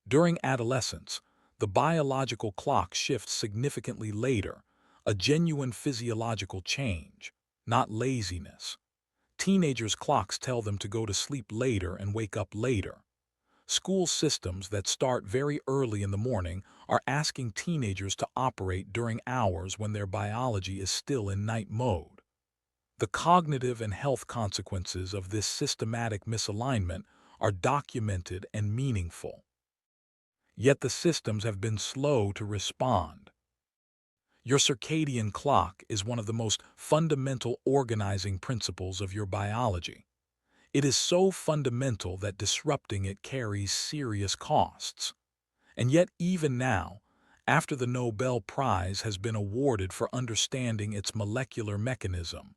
During adolescence, the biological clock shifts significantly later, a genuine physiological change, not laziness. Teenagers' clocks tell them to go to sleep later and wake up later. School systems that start very early in the morning are asking teenagers to operate during hours when their biology is still in night mode. The cognitive and health consequences of this systematic misalignment are documented and meaningful. Yet the systems have been slow to respond. Your circadian clock is one of the most fundamental organizing principles of your biology. It is so fundamental that disrupting it carries serious costs. And yet even now, after the Nobel Prize has been awarded for understanding its molecular mechanism,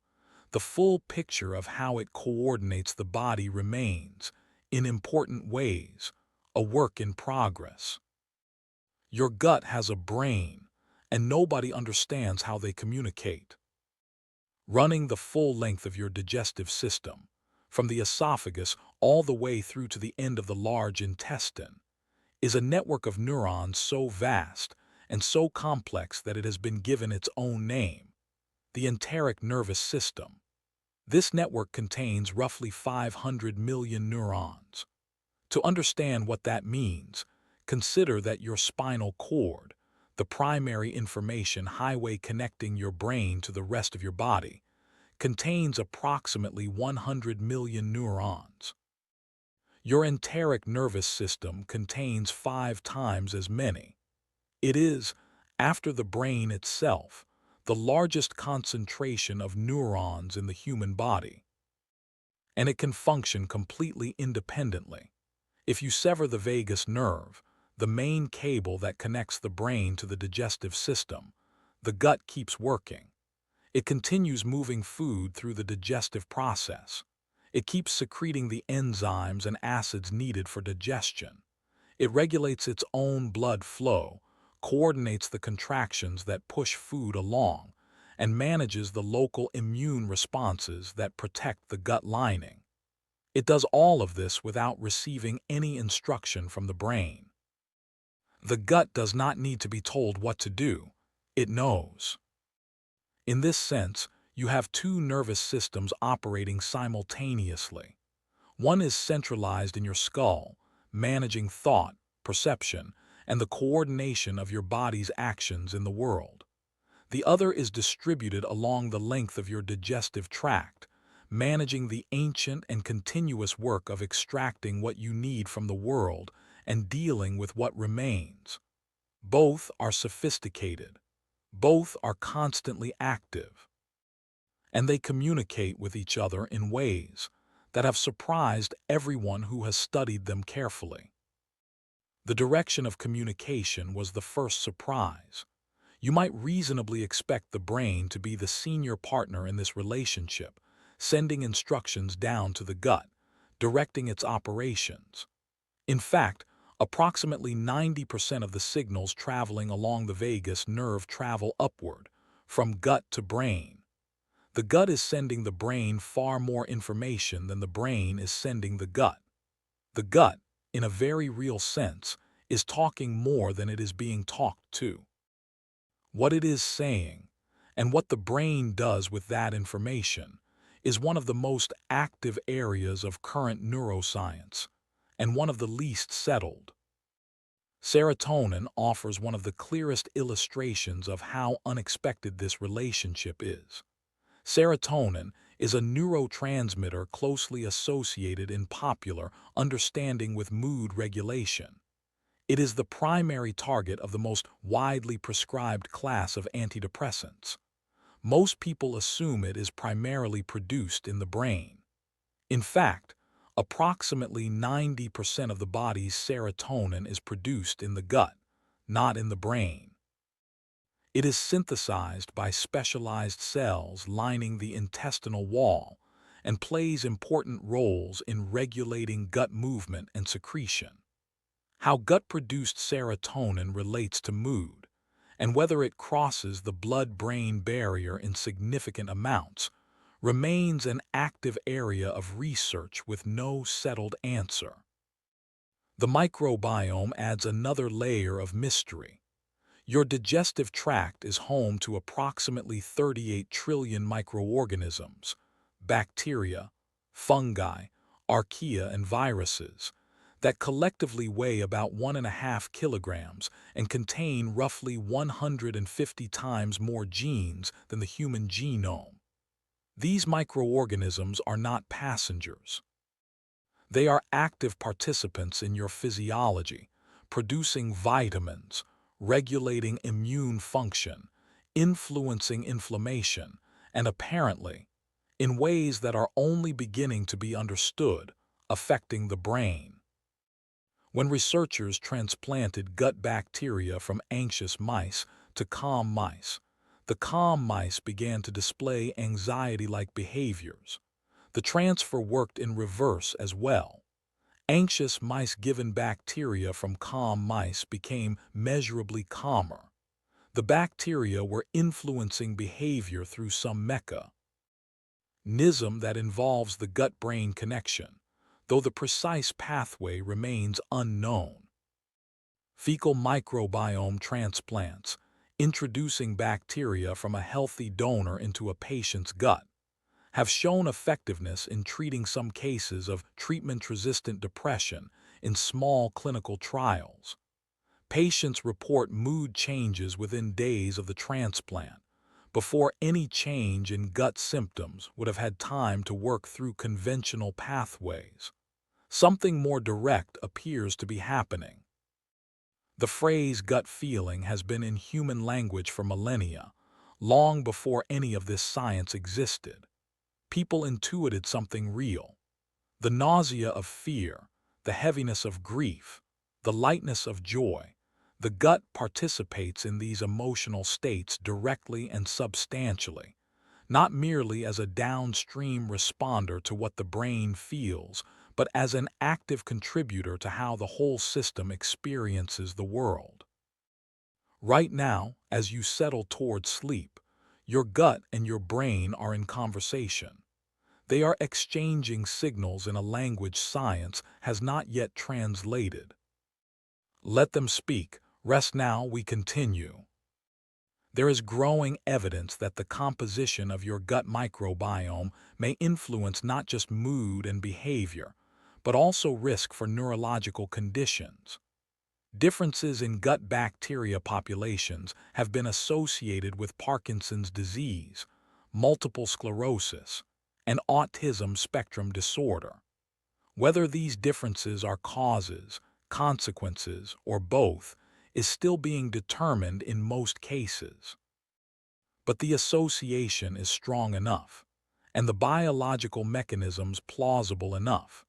the full picture of how it coordinates the body remains, in important ways, a work in progress. Your gut has a brain, and nobody understands how they communicate. Running the full length of your digestive system, from the esophagus all the way through to the end of the large intestine, is a network of neurons so vast and so complex that it has been given its own name, the enteric nervous system. This network contains roughly 500 million neurons. To understand what that means, consider that your spinal cord, the primary information highway connecting your brain to the rest of your body, contains approximately 100 million neurons. Your enteric nervous system contains 5 times as many. It is, after the brain itself, the largest concentration of neurons in the human body. And it can function completely independently. If you sever the vagus nerve, the main cable that connects the brain to the digestive system, the gut keeps working. It continues moving food through the digestive process. It keeps secreting the enzymes and acids needed for digestion. It regulates its own blood flow, coordinates the contractions that push food along, and manages the local immune responses that protect the gut lining. It does all of this without receiving any instruction from the brain. The gut does not need to be told what to do. It knows. In this sense, you have two nervous systems operating simultaneously. One is centralized in your skull, managing thought, perception, and the coordination of your body's actions in the world. The other is distributed along the length of your digestive tract, managing the ancient and continuous work of extracting what you need from the world and dealing with what remains. Both are sophisticated. Both are constantly active. And they communicate with each other in ways that have surprised everyone who has studied them carefully. The direction of communication was the first surprise. You might reasonably expect the brain to be the senior partner in this relationship, sending instructions down to the gut, directing its operations. In fact, approximately 90% of the signals traveling along the vagus nerve travel upward, from gut to brain. The gut is sending the brain far more information than the brain is sending the gut. The gut, in a very real sense, is talking more than it is being talked to. What it is saying, and what the brain does with that information, is one of the most active areas of current neuroscience, and one of the least settled. Serotonin offers one of the clearest illustrations of how unexpected this relationship is. Serotonin is a neurotransmitter closely associated in popular understanding with mood regulation. It is the primary target of the most widely prescribed class of antidepressants. Most people assume it is primarily produced in the brain. In fact, approximately 90% of the body's serotonin is produced in the gut, not in the brain. It is synthesized by specialized cells lining the intestinal wall and plays important roles in regulating gut movement and secretion. How gut-produced serotonin relates to mood, and whether it crosses the blood-brain barrier in significant amounts, remains an active area of research with no settled answer. The microbiome adds another layer of mystery. Your digestive tract is home to approximately 38 trillion microorganisms, bacteria, fungi, archaea, and viruses, that collectively weigh about 1.5 kilograms and contain roughly 150 times more genes than the human genome. These microorganisms are not passengers. They are active participants in your physiology, producing vitamins, regulating immune function, influencing inflammation, and apparently, in ways that are only beginning to be understood, affecting the brain. When researchers transplanted gut bacteria from anxious mice to calm mice, the calm mice began to display anxiety-like behaviors. The transfer worked in reverse as well. Anxious mice given bacteria from calm mice became measurably calmer. The bacteria were influencing behavior through some mechanism that involves the gut-brain connection, though the precise pathway remains unknown. Fecal microbiome transplants, introducing bacteria from a healthy donor into a patient's gut, have shown effectiveness in treating some cases of treatment-resistant depression in small clinical trials. Patients report mood changes within days of the transplant, before any change in gut symptoms would have had time to work through conventional pathways. Something more direct appears to be happening. The phrase gut feeling has been in human language for millennia, long before any of this science existed. People intuited something real. The nausea of fear, the heaviness of grief, the lightness of joy. The gut participates in these emotional states directly and substantially, not merely as a downstream responder to what the brain feels, but as an active contributor to how the whole system experiences the world. Right now, as you settle toward sleep, your gut and your brain are in conversation. They are exchanging signals in a language science has not yet translated. Let them speak. Rest now, we continue. There is growing evidence that the composition of your gut microbiome may influence not just mood and behavior, but also risk for neurological conditions. Differences in gut bacteria populations have been associated with Parkinson's disease, multiple sclerosis, and autism spectrum disorder. Whether these differences are causes, consequences, or both is still being determined in most cases. But the association is strong enough, and the biological mechanisms plausible enough,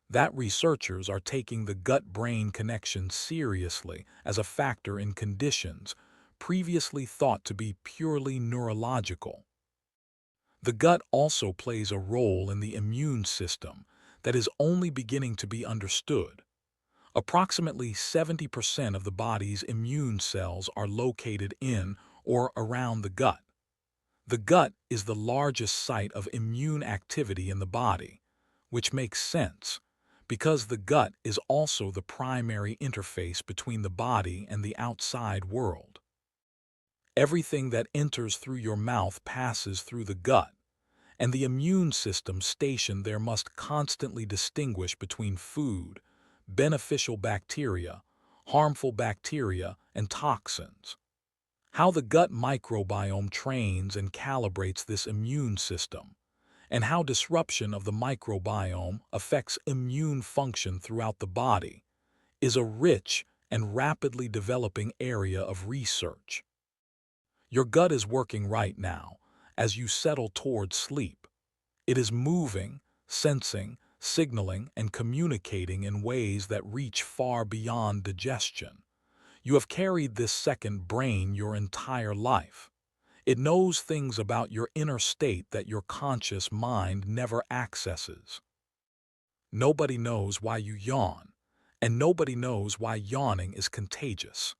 that researchers are taking the gut-brain connection seriously as a factor in conditions previously thought to be purely neurological. The gut also plays a role in the immune system that is only beginning to be understood. Approximately 70% of the body's immune cells are located in or around the gut. The gut is the largest site of immune activity in the body, which makes sense, because the gut is also the primary interface between the body and the outside world. Everything that enters through your mouth passes through the gut, and the immune system stationed there must constantly distinguish between food, beneficial bacteria, harmful bacteria, and toxins. How the gut microbiome trains and calibrates this immune system, and how disruption of the microbiome affects immune function throughout the body, is a rich and rapidly developing area of research. Your gut is working right now as you settle toward sleep. It is moving, sensing, signaling, and communicating in ways that reach far beyond digestion. You have carried this second brain your entire life. It knows things about your inner state that your conscious mind never accesses. Nobody knows why you yawn, and nobody knows why yawning is contagious.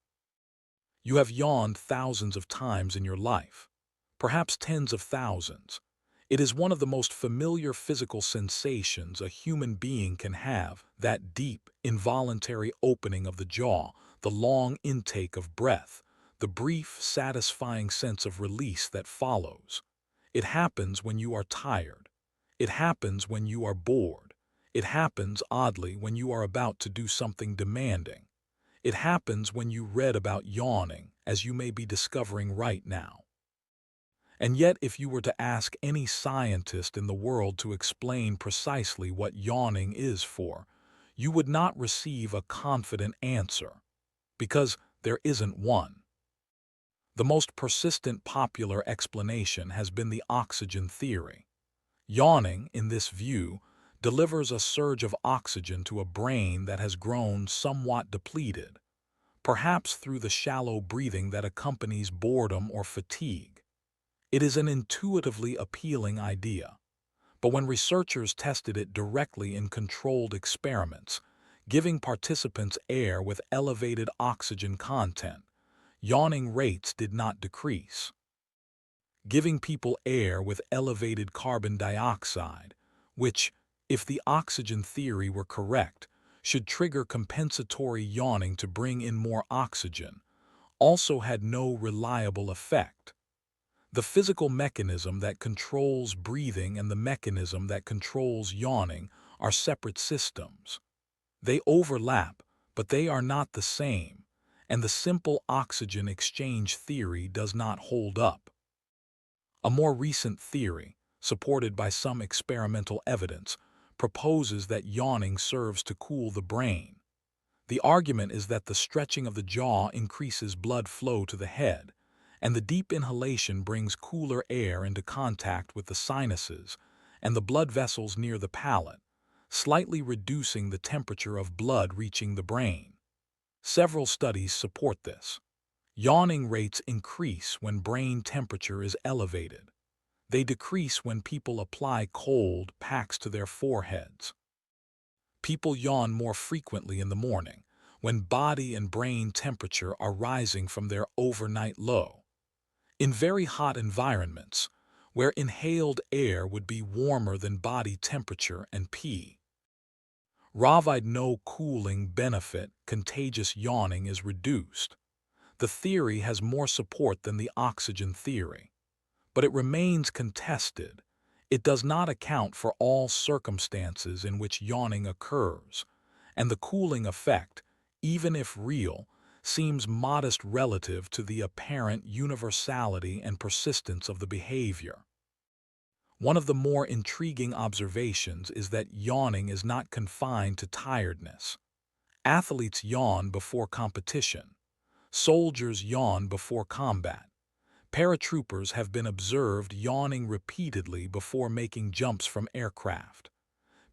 You have yawned thousands of times in your life, perhaps tens of thousands. It is one of the most familiar physical sensations a human being can have, that deep, involuntary opening of the jaw, the long intake of breath, the brief, satisfying sense of release that follows. It happens when you are tired. It happens when you are bored. It happens, oddly, when you are about to do something demanding. It happens when you read about yawning, as you may be discovering right now. And yet, if you were to ask any scientist in the world to explain precisely what yawning is for, you would not receive a confident answer, because there isn't one. The most persistent popular explanation has been the oxygen theory. Yawning, in this view, delivers a surge of oxygen to a brain that has grown somewhat depleted, perhaps through the shallow breathing that accompanies boredom or fatigue. It is an intuitively appealing idea, but when researchers tested it directly in controlled experiments, giving participants air with elevated oxygen content, yawning rates did not decrease. Giving people air with elevated carbon dioxide, which, if the oxygen theory were correct, should trigger compensatory yawning to bring in more oxygen, also had no reliable effect. The physical mechanism that controls breathing and the mechanism that controls yawning are separate systems. They overlap, but they are not the same, and the simple oxygen exchange theory does not hold up. A more recent theory, supported by some experimental evidence, proposes that yawning serves to cool the brain. The argument is that the stretching of the jaw increases blood flow to the head, and the deep inhalation brings cooler air into contact with the sinuses and the blood vessels near the palate, slightly reducing the temperature of blood reaching the brain. Several studies support this. Yawning rates increase when brain temperature is elevated. They decrease when people apply cold packs to their foreheads. People yawn more frequently in the morning, when body and brain temperature are rising from their overnight low. In very hot environments, where inhaled air would be warmer than body temperature and provide no cooling benefit, contagious yawning is reduced. The theory has more support than the oxygen theory, but it remains contested. It does not account for all circumstances in which yawning occurs, and the cooling effect, even if real, seems modest relative to the apparent universality and persistence of the behavior. One of the more intriguing observations is that yawning is not confined to tiredness. Athletes yawn before competition. Soldiers yawn before combat. Paratroopers have been observed yawning repeatedly before making jumps from aircraft.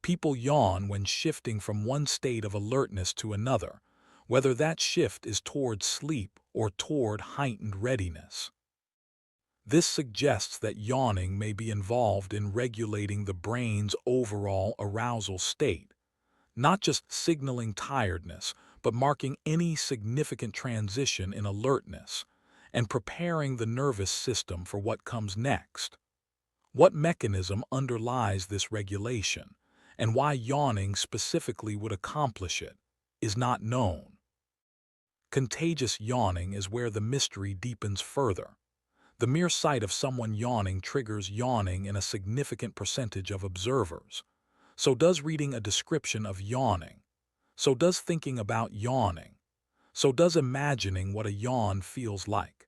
People yawn when shifting from one state of alertness to another, whether that shift is toward sleep or toward heightened readiness. This suggests that yawning may be involved in regulating the brain's overall arousal state, not just signaling tiredness, but marking any significant transition in alertness and preparing the nervous system for what comes next. What mechanism underlies this regulation, and why yawning specifically would accomplish it, is not known. Contagious yawning is where the mystery deepens further. The mere sight of someone yawning triggers yawning in a significant percentage of observers. So does reading a description of yawning. So does thinking about yawning. So does imagining what a yawn feels like.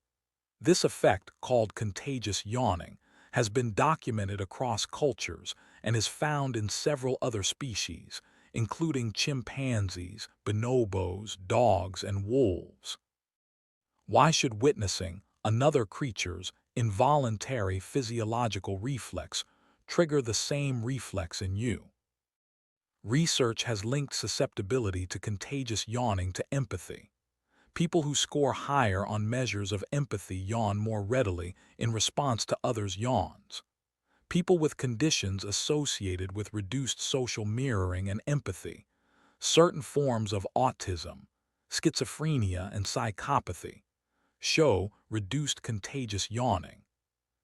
This effect, called contagious yawning, has been documented across cultures and is found in several other species, including chimpanzees, bonobos, dogs, and wolves. Why should witnessing another creature's involuntary physiological reflex trigger the same reflex in you? Research has linked susceptibility to contagious yawning to empathy. People who score higher on measures of empathy yawn more readily in response to others' yawns. People with conditions associated with reduced social mirroring and empathy, certain forms of autism, schizophrenia, and psychopathy, show reduced contagious yawning.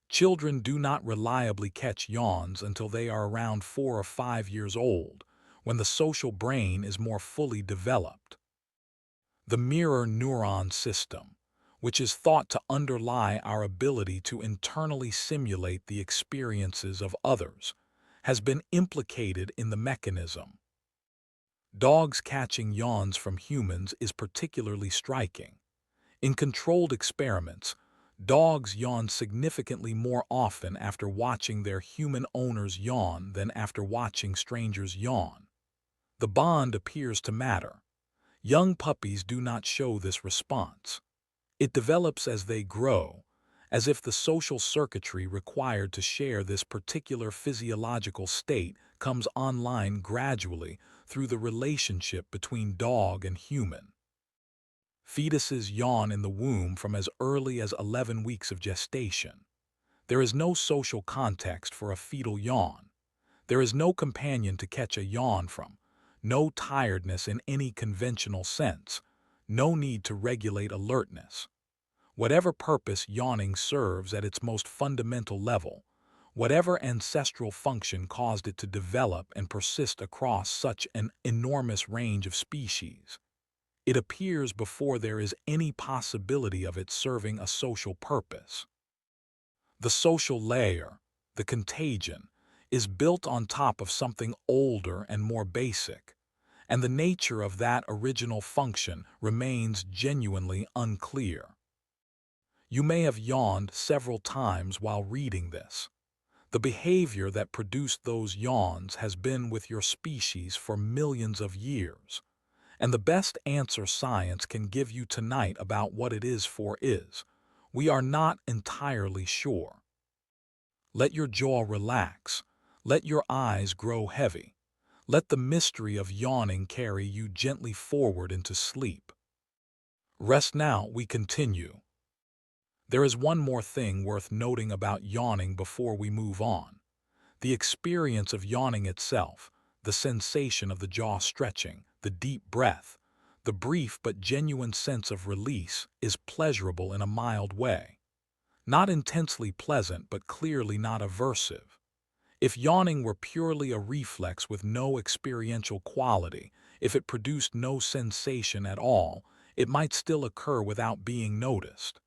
Children do not reliably catch yawns until they are around 4 or 5 years old, when the social brain is more fully developed. The mirror neuron system, which is thought to underlie our ability to internally simulate the experiences of others, has been implicated in the mechanism. Dogs catching yawns from humans is particularly striking. In controlled experiments, dogs yawn significantly more often after watching their human owners yawn than after watching strangers yawn. The bond appears to matter. Young puppies do not show this response. It develops as they grow, as if the social circuitry required to share this particular physiological state comes online gradually through the relationship between dog and human. Fetuses yawn in the womb from as early as 11 weeks of gestation. There is no social context for a fetal yawn. There is no companion to catch a yawn from, no tiredness in any conventional sense, no need to regulate alertness. Whatever purpose yawning serves at its most fundamental level, whatever ancestral function caused it to develop and persist across such an enormous range of species, it appears before there is any possibility of it serving a social purpose. The social layer, the contagion, is built on top of something older and more basic, and the nature of that original function remains genuinely unclear. You may have yawned several times while reading this. The behavior that produced those yawns has been with your species for millions of years, and the best answer science can give you tonight about what it is for is, we are not entirely sure. Let your jaw relax. Let your eyes grow heavy. Let the mystery of yawning carry you gently forward into sleep. Rest now, we continue. There is one more thing worth noting about yawning before we move on. The experience of yawning itself, the sensation of the jaw stretching, the deep breath, the brief but genuine sense of release is pleasurable in a mild way. Not intensely pleasant, but clearly not aversive. If yawning were purely a reflex with no experiential quality, if it produced no sensation at all, it might still occur without being noticed.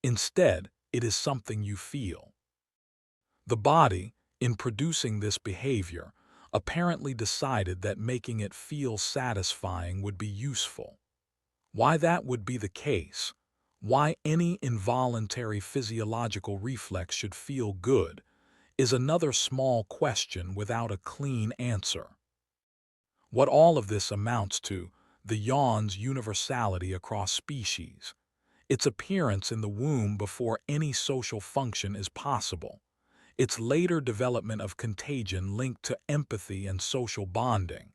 Instead, it is something you feel. The body, in producing this behavior, apparently decided that making it feel satisfying would be useful. Why that would be the case, why any involuntary physiological reflex should feel good, is another small question without a clean answer. What all of this amounts to, the yawn's universality across species, its appearance in the womb before any social function is possible, its later development of contagion linked to empathy and social bonding,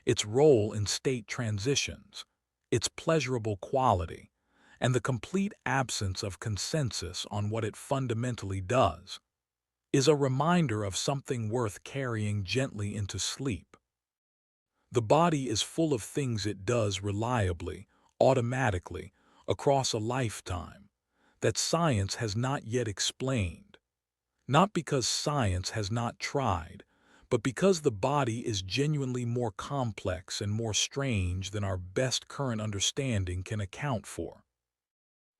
its role in state transitions, its pleasurable quality, and the complete absence of consensus on what it fundamentally does, is a reminder of something worth carrying gently into sleep. The body is full of things it does reliably, automatically, across a lifetime, that science has not yet explained. Not because science has not tried, but because the body is genuinely more complex and more strange than our best current understanding can account for.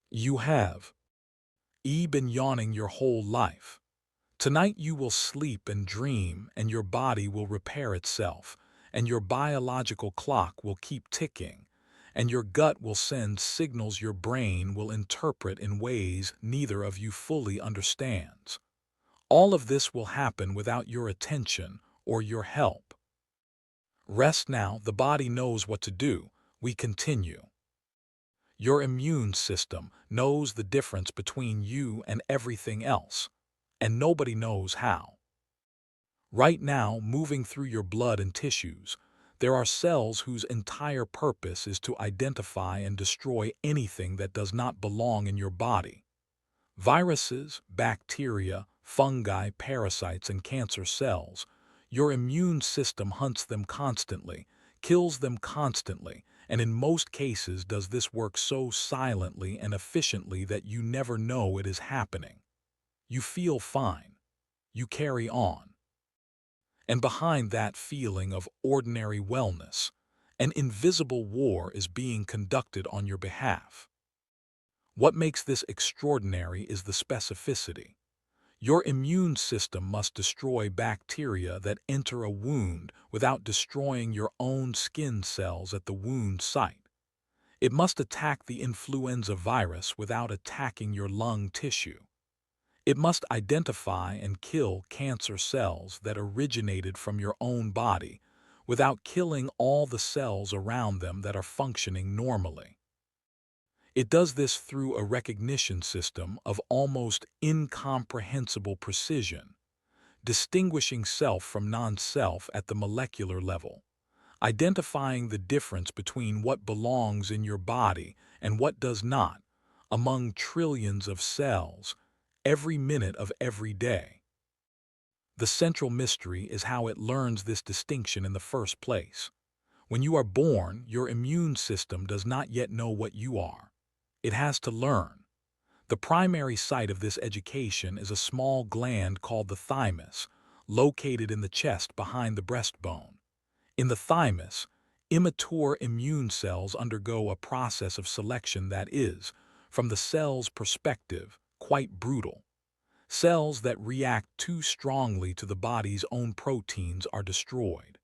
You have been yawning your whole life. Tonight you will sleep and dream, and your body will repair itself, and your biological clock will keep ticking, and your gut will send signals your brain will interpret in ways neither of you fully understands. All of this will happen without your attention or your help. Rest now, the body knows what to do. We continue. Your immune system knows the difference between you and everything else, and nobody knows how. Right now, moving through your blood and tissues, there are cells whose entire purpose is to identify and destroy anything that does not belong in your body. Viruses, bacteria, fungi, parasites, and cancer cells. Your immune system hunts them constantly, kills them constantly, and in most cases does this work so silently and efficiently that you never know it is happening. You feel fine. You carry on. And behind that feeling of ordinary wellness, an invisible war is being conducted on your behalf. What makes this extraordinary is the specificity. Your immune system must destroy bacteria that enter a wound without destroying your own skin cells at the wound site. It must attack the influenza virus without attacking your lung tissue. It must identify and kill cancer cells that originated from your own body without killing all the cells around them that are functioning normally. It does this through a recognition system of almost incomprehensible precision, distinguishing self from non-self at the molecular level, identifying the difference between what belongs in your body and what does not, among trillions of cells, every minute of every day. The central mystery is how it learns this distinction in the first place. When you are born, your immune system does not yet know what you are. It has to learn. The primary site of this education is a small gland called the thymus, located in the chest behind the breastbone. In the thymus, immature immune cells undergo a process of selection that is, from the cell's perspective, quite brutal. Cells that react too strongly to the body's own proteins are destroyed.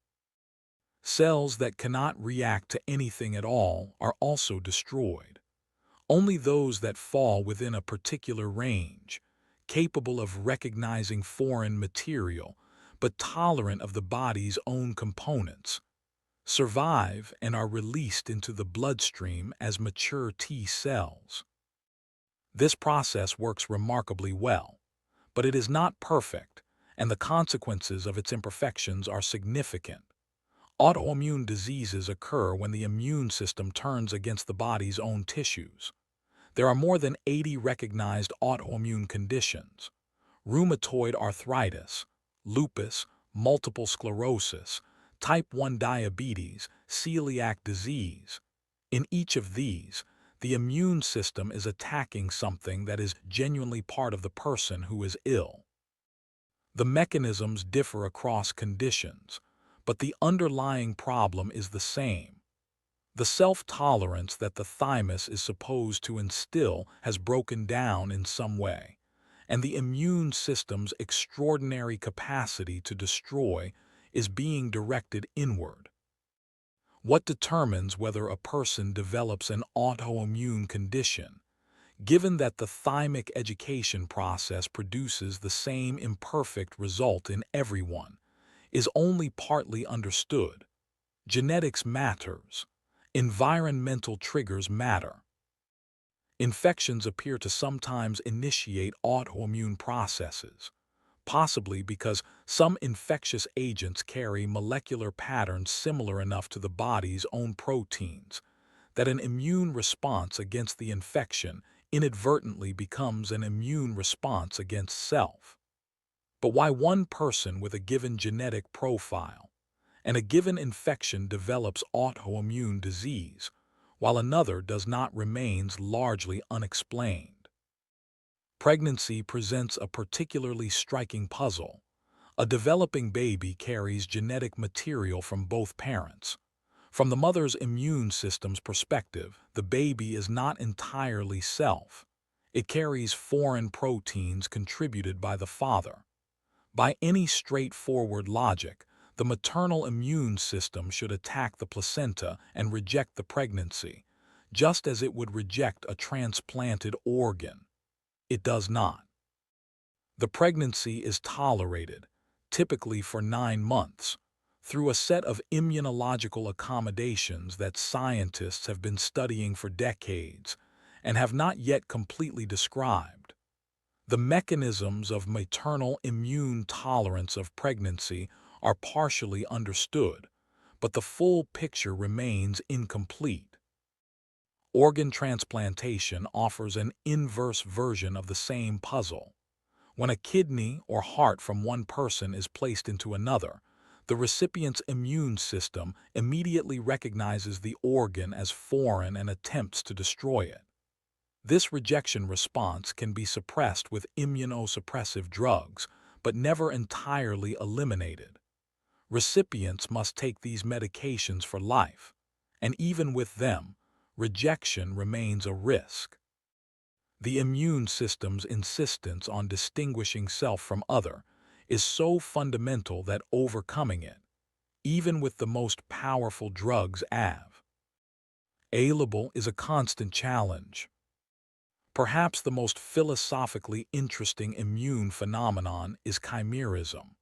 Cells that cannot react to anything at all are also destroyed. Only those that fall within a particular range, capable of recognizing foreign material, but tolerant of the body's own components, survive and are released into the bloodstream as mature T cells. This process works remarkably well, but it is not perfect, and the consequences of its imperfections are significant. Autoimmune diseases occur when the immune system turns against the body's own tissues. There are more than 80 recognized autoimmune conditions: rheumatoid arthritis, lupus, multiple sclerosis, type 1 diabetes, celiac disease. In each of these, the immune system is attacking something that is genuinely part of the person who is ill. The mechanisms differ across conditions, but the underlying problem is the same. The self-tolerance that the thymus is supposed to instill has broken down in some way, and the immune system's extraordinary capacity to destroy is being directed inward. What determines whether a person develops an autoimmune condition, given that the thymic education process produces the same imperfect result in everyone, is only partly understood. Genetics matters. Environmental triggers matter. Infections appear to sometimes initiate autoimmune processes, possibly because some infectious agents carry molecular patterns similar enough to the body's own proteins that an immune response against the infection inadvertently becomes an immune response against self. But why one person with a given genetic profile and a given infection develops autoimmune disease, while another does not remains largely unexplained? Pregnancy presents a particularly striking puzzle. A developing baby carries genetic material from both parents. From the mother's immune system's perspective, the baby is not entirely self. It carries foreign proteins contributed by the father. By any straightforward logic, the maternal immune system should attack the placenta and reject the pregnancy, just as it would reject a transplanted organ. It does not. The pregnancy is tolerated, typically for 9 months, through a set of immunological accommodations that scientists have been studying for decades and have not yet completely described. The mechanisms of maternal immune tolerance of pregnancy are partially understood, but the full picture remains incomplete. Organ transplantation offers an inverse version of the same puzzle. When a kidney or heart from one person is placed into another, the recipient's immune system immediately recognizes the organ as foreign and attempts to destroy it. This rejection response can be suppressed with immunosuppressive drugs, but never entirely eliminated. Recipients must take these medications for life, and even with them, rejection remains a risk. The immune system's insistence on distinguishing self from other is so fundamental that overcoming it, even with the most powerful drugs available, is a constant challenge. Perhaps the most philosophically interesting immune phenomenon is chimerism.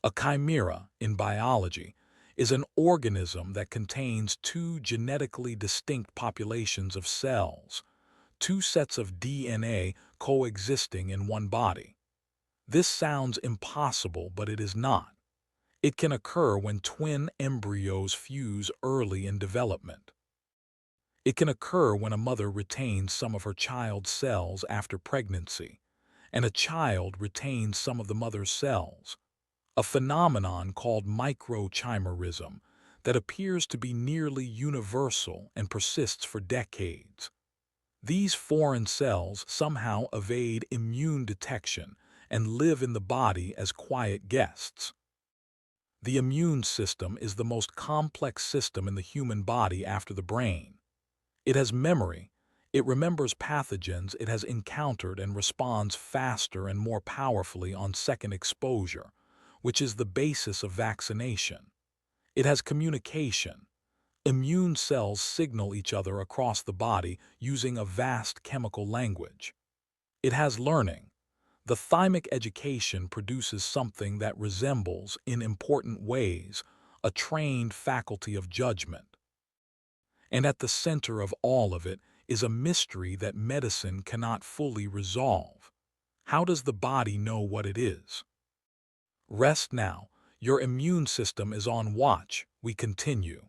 A chimera, in biology, is an organism that contains two genetically distinct populations of cells, two sets of DNA coexisting in one body. This sounds impossible, but it is not. It can occur when twin embryos fuse early in development. It can occur when a mother retains some of her child's cells after pregnancy, and a child retains some of the mother's cells, a phenomenon called microchimerism that appears to be nearly universal and persists for decades. These foreign cells somehow evade immune detection and live in the body as quiet guests. The immune system is the most complex system in the human body after the brain. It has memory. It remembers pathogens it has encountered and responds faster and more powerfully on second exposure, which is the basis of vaccination. It has communication. Immune cells signal each other across the body using a vast chemical language. It has learning. The thymic education produces something that resembles, in important ways, a trained faculty of judgment. And at the center of all of it is a mystery that medicine cannot fully resolve. How does the body know what it is? Rest now. Your immune system is on watch. We continue.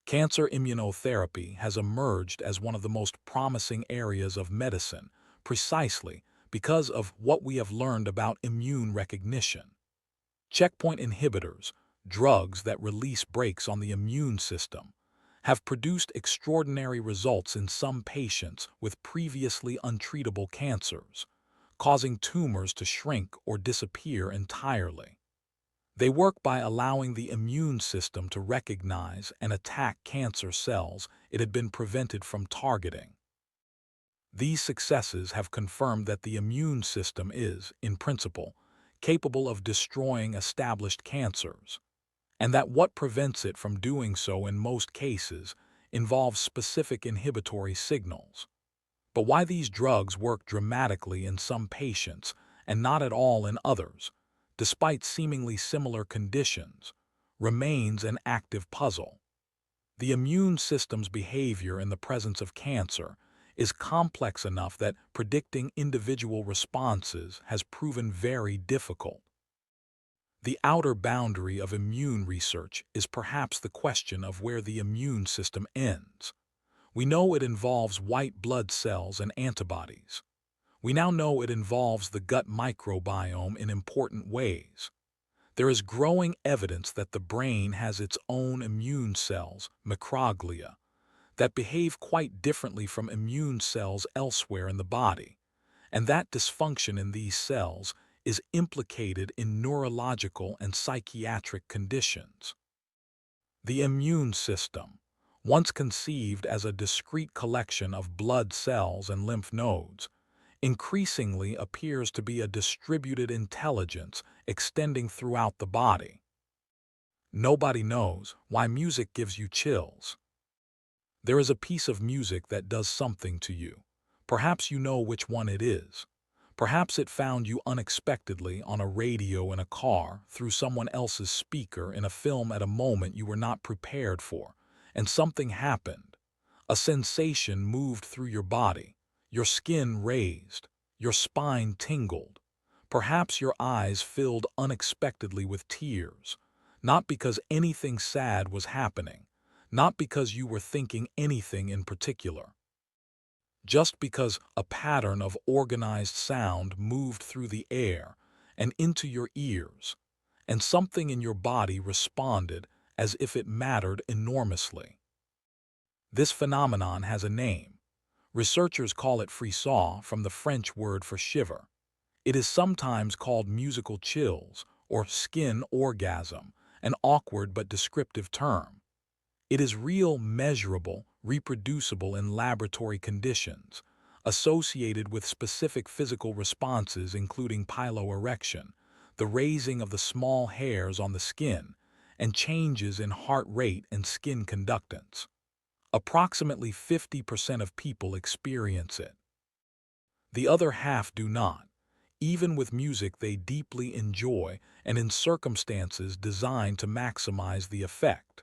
Cancer immunotherapy has emerged as one of the most promising areas of medicine, precisely because of what we have learned about immune recognition. Checkpoint inhibitors, drugs that release brakes on the immune system, have produced extraordinary results in some patients with previously untreatable cancers, causing tumors to shrink or disappear entirely. They work by allowing the immune system to recognize and attack cancer cells it had been prevented from targeting. These successes have confirmed that the immune system is, in principle, capable of destroying established cancers, and that what prevents it from doing so in most cases involves specific inhibitory signals. But why these drugs work dramatically in some patients and not at all in others, despite seemingly similar conditions, remains an active puzzle. The immune system's behavior in the presence of cancer is complex enough that predicting individual responses has proven very difficult. The outer boundary of immune research is perhaps the question of where the immune system ends. We know it involves white blood cells and antibodies. We now know it involves the gut microbiome in important ways. There is growing evidence that the brain has its own immune cells, microglia, that behave quite differently from immune cells elsewhere in the body, and that dysfunction in these cells is implicated in neurological and psychiatric conditions. The immune system, once conceived as a discrete collection of blood cells and lymph nodes, increasingly appears to be a distributed intelligence extending throughout the body. Nobody knows why music gives you chills. There is a piece of music that does something to you. Perhaps you know which one it is. Perhaps it found you unexpectedly on a radio in a car, through someone else's speaker in a film at a moment you were not prepared for, and something happened. A sensation moved through your body, your skin raised, your spine tingled. Perhaps your eyes filled unexpectedly with tears, not because anything sad was happening, not because you were thinking anything in particular, just because a pattern of organized sound moved through the air and into your ears, and something in your body responded as if it mattered enormously. This phenomenon has a name. Researchers call it frisson, from the French word for shiver. It is sometimes called musical chills or skin orgasm, an awkward but descriptive term. It is real, measurable, reproducible in laboratory conditions, associated with specific physical responses including piloerection, the raising of the small hairs on the skin, and changes in heart rate and skin conductance. Approximately 50% of people experience it. The other half do not, even with music they deeply enjoy and in circumstances designed to maximize the effect.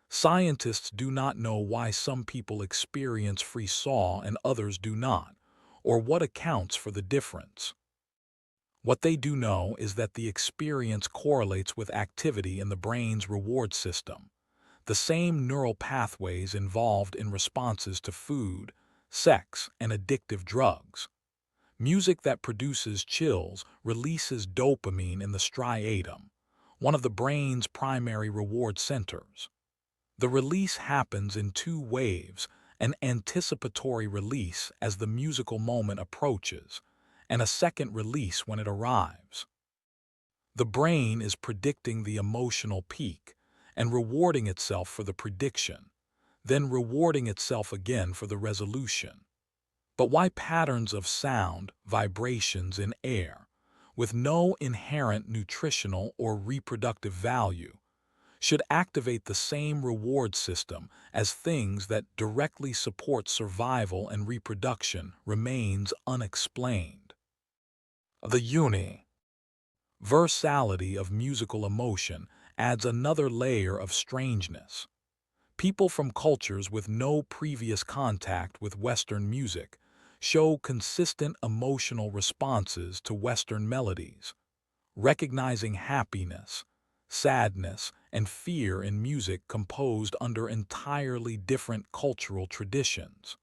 Scientists do not know why some people experience frisson and others do not, or what accounts for the difference. What they do know is that the experience correlates with activity in the brain's reward system, the same neural pathways involved in responses to food, sex, and addictive drugs. Music that produces chills releases dopamine in the striatum, one of the brain's primary reward centers. The release happens in two waves, an anticipatory release as the musical moment approaches, and a second release when it arrives. The brain is predicting the emotional peak and rewarding itself for the prediction, then rewarding itself again for the resolution. But why patterns of sound, vibrations in air, with no inherent nutritional or reproductive value, should activate the same reward system as things that directly support survival and reproduction remains unexplained. The universality of musical emotion adds another layer of strangeness. People from cultures with no previous contact with Western music show consistent emotional responses to Western melodies, recognizing happiness, sadness, and fear in music composed under entirely different cultural traditions.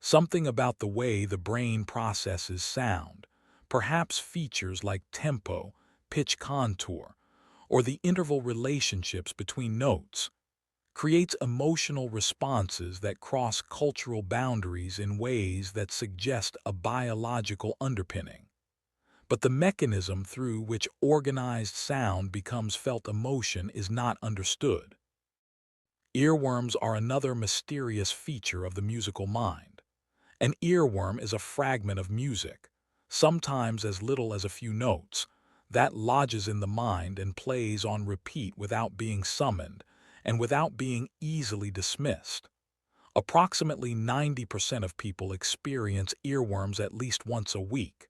Something about the way the brain processes sound, perhaps features like tempo, pitch contour, or the interval relationships between notes, creates emotional responses that cross cultural boundaries in ways that suggest a biological underpinning. But the mechanism through which organized sound becomes felt emotion is not understood. Earworms are another mysterious feature of the musical mind. An earworm is a fragment of music, sometimes as little as a few notes, that lodges in the mind and plays on repeat without being summoned and without being easily dismissed. Approximately 90% of people experience earworms at least once a week.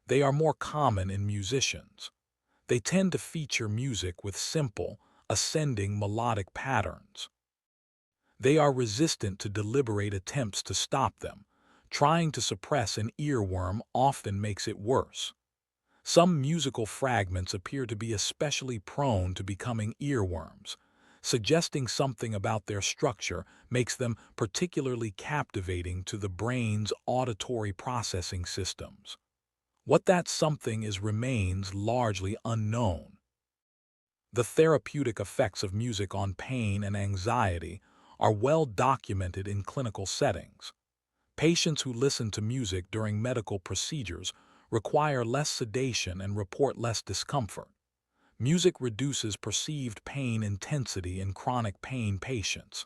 They are more common in musicians. They tend to feature music with simple, ascending melodic patterns. They are resistant to deliberate attempts to stop them. Trying to suppress an earworm often makes it worse. Some musical fragments appear to be especially prone to becoming earworms, suggesting something about their structure makes them particularly captivating to the brain's auditory processing systems. What that something is remains largely unknown. The therapeutic effects of music on pain and anxiety are well documented in clinical settings. Patients who listen to music during medical procedures require less sedation and report less discomfort. Music reduces perceived pain intensity in chronic pain patients.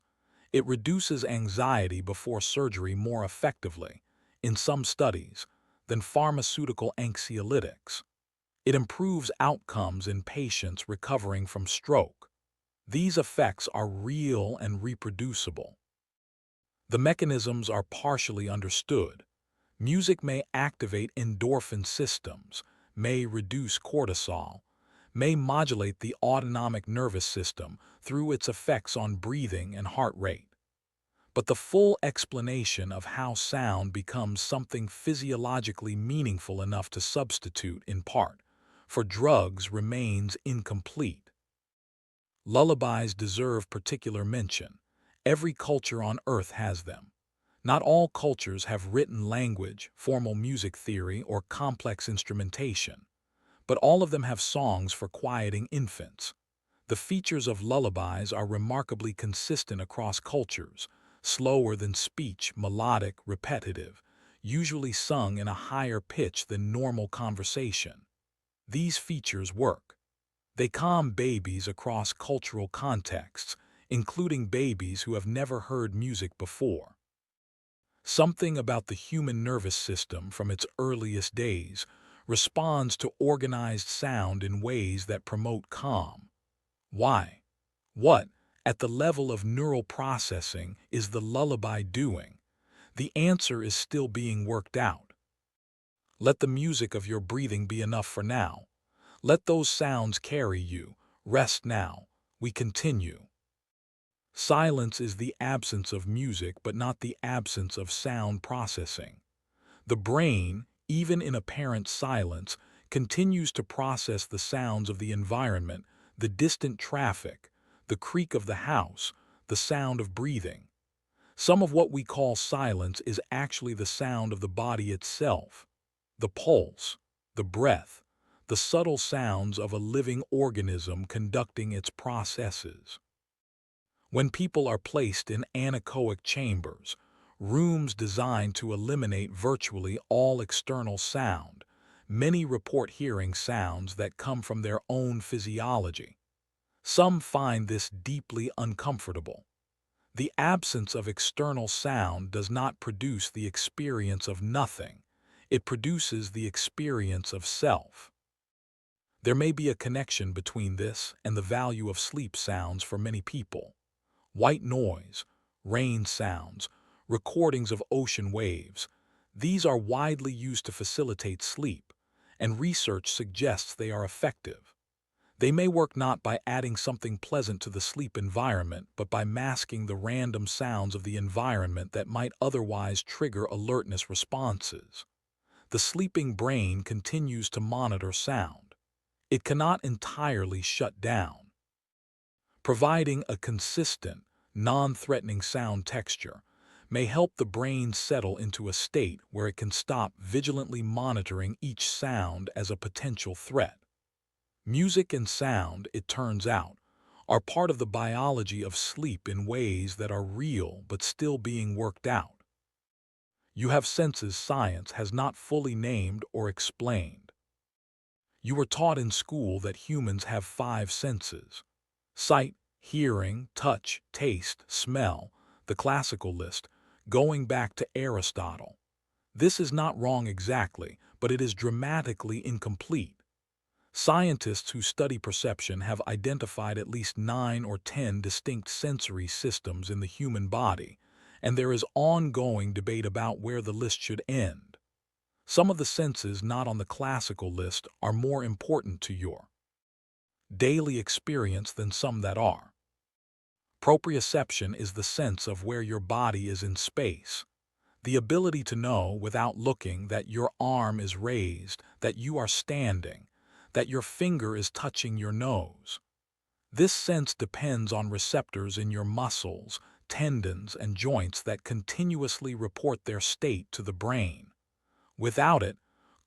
It reduces anxiety before surgery more effectively, in some studies, than pharmaceutical anxiolytics. It improves outcomes in patients recovering from stroke. These effects are real and reproducible. The mechanisms are partially understood. Music may activate endorphin systems, may reduce cortisol, may modulate the autonomic nervous system through its effects on breathing and heart rate. But the full explanation of how sound becomes something physiologically meaningful enough to substitute, in part, for drugs remains incomplete. Lullabies deserve particular mention. Every culture on Earth has them. Not all cultures have written language, formal music theory, or complex instrumentation, but all of them have songs for quieting infants. The features of lullabies are remarkably consistent across cultures: slower than speech, melodic, repetitive, usually sung in a higher pitch than normal conversation. These features work. They calm babies across cultural contexts, including babies who have never heard music before. Something about the human nervous system from its earliest days responds to organized sound in ways that promote calm. Why? What, at the level of neural processing, is the lullaby doing? The answer is still being worked out. Let the music of your breathing be enough for now. Let those sounds carry you. Rest now. We continue. Silence is the absence of music, but not the absence of sound processing. The brain, even in apparent silence, continues to process the sounds of the environment, the distant traffic, the creak of the house, the sound of breathing. Some of what we call silence is actually the sound of the body itself, the pulse, the breath, the subtle sounds of a living organism conducting its processes. When people are placed in anechoic chambers, rooms designed to eliminate virtually all external sound, many report hearing sounds that come from their own physiology. Some find this deeply uncomfortable. The absence of external sound does not produce the experience of nothing. It produces the experience of self. There may be a connection between this and the value of sleep sounds for many people. White noise, rain sounds, recordings of ocean waves. These are widely used to facilitate sleep, and research suggests they are effective. They may work not by adding something pleasant to the sleep environment, but by masking the random sounds of the environment that might otherwise trigger alertness responses. The sleeping brain continues to monitor sound. It cannot entirely shut down. Providing a consistent, non-threatening sound texture may help the brain settle into a state where it can stop vigilantly monitoring each sound as a potential threat. Music and sound, it turns out, are part of the biology of sleep in ways that are real but still being worked out. You have senses science has not fully named or explained. You were taught in school that humans have 5 senses: sight, hearing, touch, taste, smell, the classical list, going back to Aristotle. This is not wrong exactly, but it is dramatically incomplete. Scientists who study perception have identified at least 9 or 10 distinct sensory systems in the human body, and there is ongoing debate about where the list should end. Some of the senses not on the classical list are more important to your daily experience than some that are. Proprioception is the sense of where your body is in space. The ability to know without looking that your arm is raised, that you are standing, that your finger is touching your nose. This sense depends on receptors in your muscles, tendons, and joints that continuously report their state to the brain. Without it,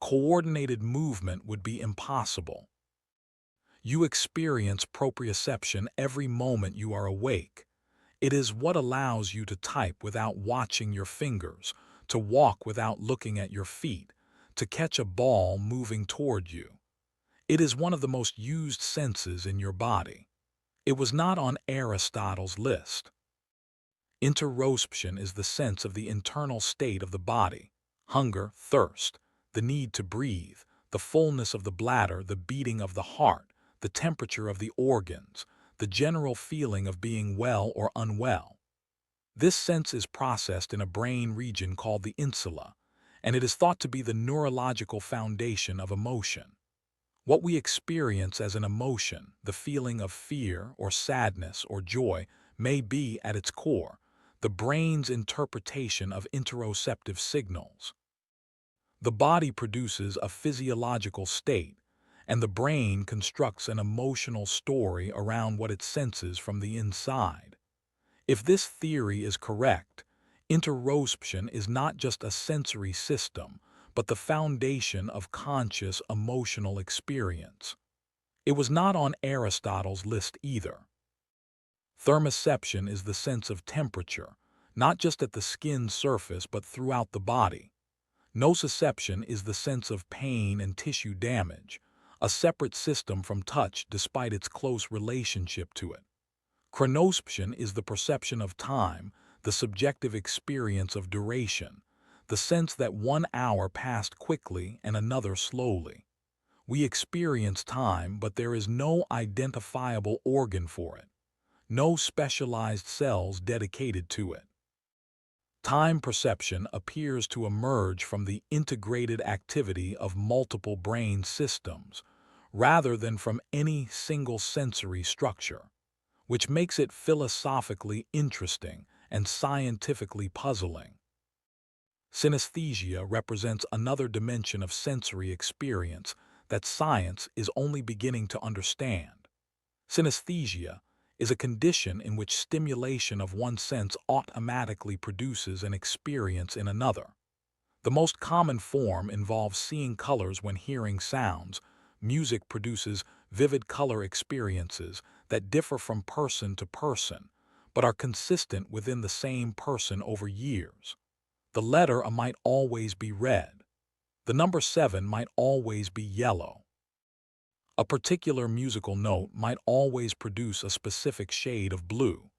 coordinated movement would be impossible. You experience proprioception every moment you are awake. It is what allows you to type without watching your fingers, to walk without looking at your feet, to catch a ball moving toward you. It is one of the most used senses in your body. It was not on Aristotle's list. Interruption is the sense of the internal state of the body: hunger, thirst, the need to breathe, the fullness of the bladder, the beating of the heart, the temperature of the organs, the general feeling of being well or unwell. This sense is processed in a brain region called the insula, and it is thought to be the neurological foundation of emotion. What we experience as an emotion, the feeling of fear or sadness or joy, may be, at its core, the brain's interpretation of interoceptive signals. The body produces a physiological state, and the brain constructs an emotional story around what it senses from the inside. If this theory is correct, interoception is not just a sensory system, but the foundation of conscious emotional experience. It was not on Aristotle's list either. Thermoception is the sense of temperature, not just at the skin surface but throughout the body. Nociception is the sense of pain and tissue damage, a separate system from touch despite its close relationship to it. Chronoception is the perception of time, the subjective experience of duration, the sense that 1 hour passed quickly and another slowly. We experience time, but there is no identifiable organ for it, no specialized cells dedicated to it. Time perception appears to emerge from the integrated activity of multiple brain systems, rather than from any single sensory structure, which makes it philosophically interesting and scientifically puzzling. Synesthesia represents another dimension of sensory experience that science is only beginning to understand. Synesthesia is a condition in which stimulation of one sense automatically produces an experience in another. The most common form involves seeing colors when hearing sounds. Music produces vivid color experiences that differ from person to person, but are consistent within the same person over years. The letter A might always be red. The number 7 might always be yellow. A particular musical note might always produce a specific shade of blue.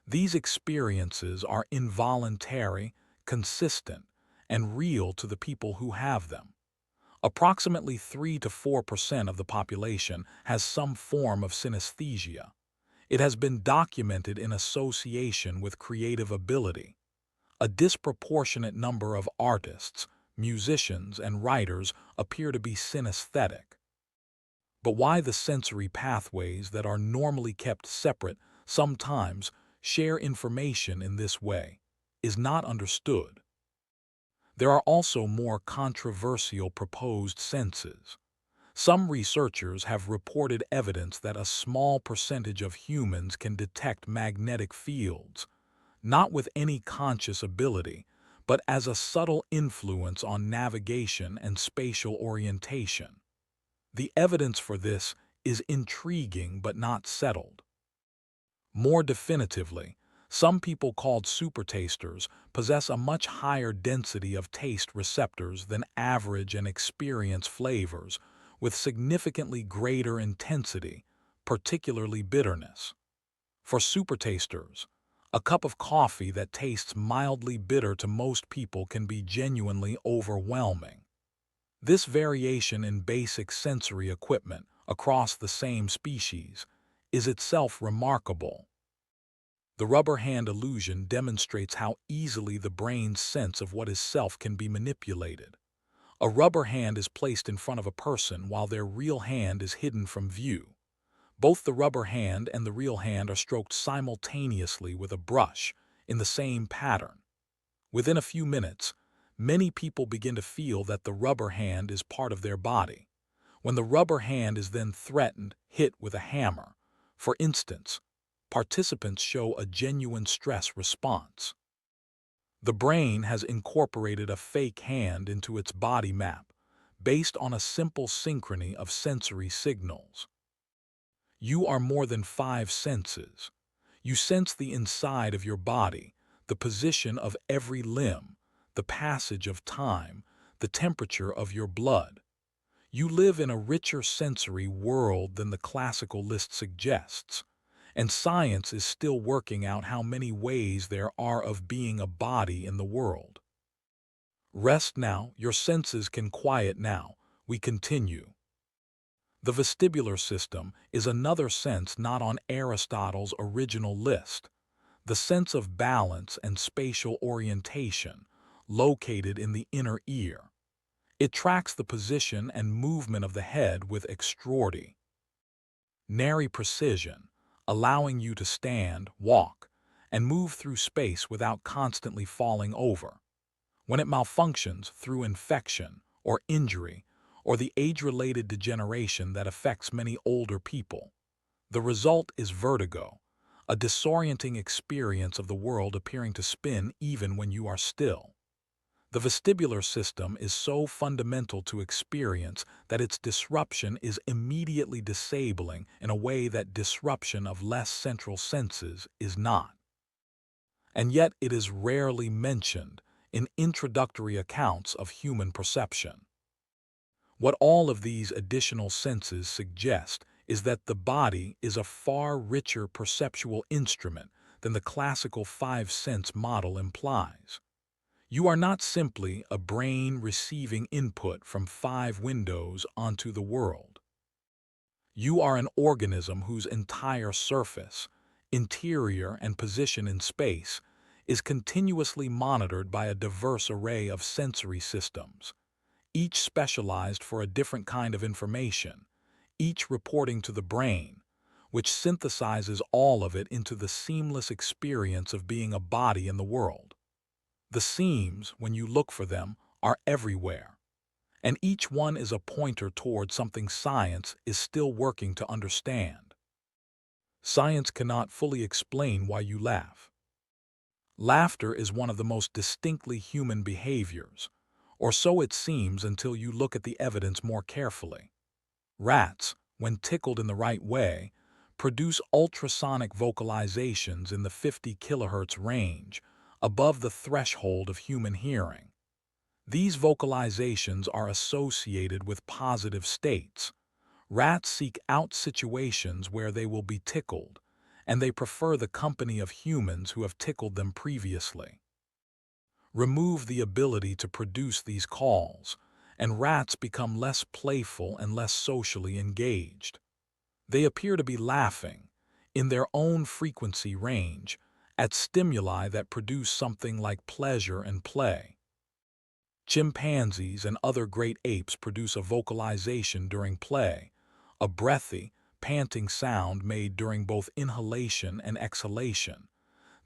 These experiences are involuntary, consistent, and real to the people who have them. Approximately 3 to 4% of the population has some form of synesthesia. It has been documented in association with creative ability. A disproportionate number of artists, musicians, and writers appear to be synesthetic. But why the sensory pathways that are normally kept separate sometimes share information in this way is not understood. There are also more controversial proposed senses. Some researchers have reported evidence that a small percentage of humans can detect magnetic fields, not with any conscious ability, but as a subtle influence on navigation and spatial orientation. The evidence for this is intriguing but not settled. More definitively, some people called supertasters possess a much higher density of taste receptors than average and experienced flavors, with significantly greater intensity, particularly bitterness. For supertasters, a cup of coffee that tastes mildly bitter to most people can be genuinely overwhelming. This variation in basic sensory equipment across the same species is itself remarkable. The rubber hand illusion demonstrates how easily the brain's sense of what is self can be manipulated. A rubber hand is placed in front of a person while their real hand is hidden from view. Both the rubber hand and the real hand are stroked simultaneously with a brush in the same pattern. Within a few minutes, many people begin to feel that the rubber hand is part of their body. When the rubber hand is then hit with a hammer, for instance, participants show a genuine stress response. The brain has incorporated a fake hand into its body map, based on a simple synchrony of sensory signals. You are more than 5 senses. You sense the inside of your body, the position of every limb, the passage of time, the temperature of your blood. You live in a richer sensory world than the classical list suggests, and science is still working out how many ways there are of being a body in the world. Rest now, your senses can quiet now, we continue. The vestibular system is another sense not on Aristotle's original list. The sense of balance and spatial orientation, located in the inner ear. It tracks the position and movement of the head with extraordinary precision, allowing you to stand, walk, and move through space without constantly falling over. When it malfunctions through infection or injury or the age-related degeneration that affects many older people, the result is vertigo, a disorienting experience of the world appearing to spin even when you are still. The vestibular system is so fundamental to experience that its disruption is immediately disabling in a way that disruption of less central senses is not. And yet it is rarely mentioned in introductory accounts of human perception. What all of these additional senses suggest is that the body is a far richer perceptual instrument than the classical five-sense model implies. You are not simply a brain receiving input from five windows onto the world. You are an organism whose entire surface, interior, and position in space is continuously monitored by a diverse array of sensory systems, each specialized for a different kind of information, each reporting to the brain, which synthesizes all of it into the seamless experience of being a body in the world. The seams, when you look for them, are everywhere, and each one is a pointer toward something science is still working to understand. Science cannot fully explain why you laugh. Laughter is one of the most distinctly human behaviors, or so it seems until you look at the evidence more carefully. Rats, when tickled in the right way, produce ultrasonic vocalizations in the 50 kilohertz range, above the threshold of human hearing. These vocalizations are associated with positive states. Rats seek out situations where they will be tickled, and they prefer the company of humans who have tickled them previously. Remove the ability to produce these calls, and rats become less playful and less socially engaged. They appear to be laughing, in their own frequency range, at stimuli that produce something like pleasure and play. Chimpanzees and other great apes produce a vocalization during play, a breathy, panting sound made during both inhalation and exhalation,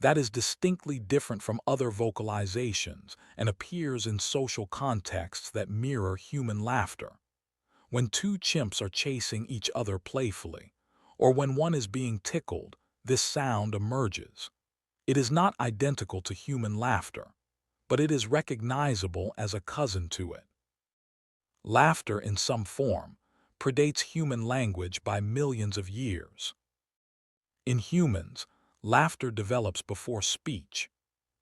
that is distinctly different from other vocalizations and appears in social contexts that mirror human laughter. When two chimps are chasing each other playfully, or when one is being tickled, this sound emerges. It is not identical to human laughter, but it is recognizable as a cousin to it. Laughter in some form predates human language by millions of years. In humans, laughter develops before speech.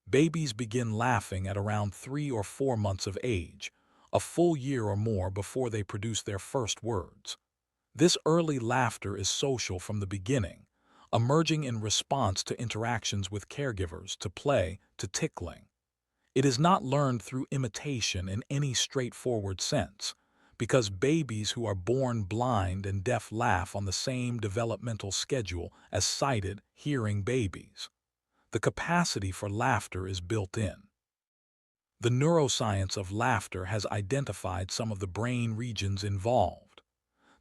Babies begin laughing at around 3 or 4 months of age, a full year or more before they produce their first words. This early laughter is social from the beginning, emerging in response to interactions with caregivers, to play, to tickling. It is not learned through imitation in any straightforward sense, because babies who are born blind and deaf laugh on the same developmental schedule as sighted, hearing babies. The capacity for laughter is built in. The neuroscience of laughter has identified some of the brain regions involved.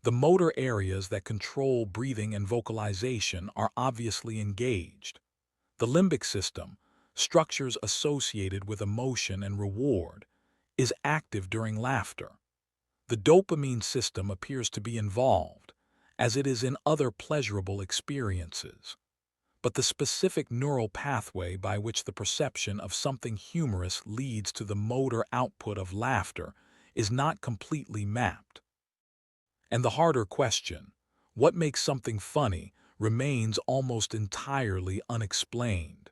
The motor areas that control breathing and vocalization are obviously engaged. The limbic system, structures associated with emotion and reward, is active during laughter. The dopamine system appears to be involved, as it is in other pleasurable experiences. But the specific neural pathway by which the perception of something humorous leads to the motor output of laughter is not completely mapped. And the harder question, what makes something funny, remains almost entirely unexplained.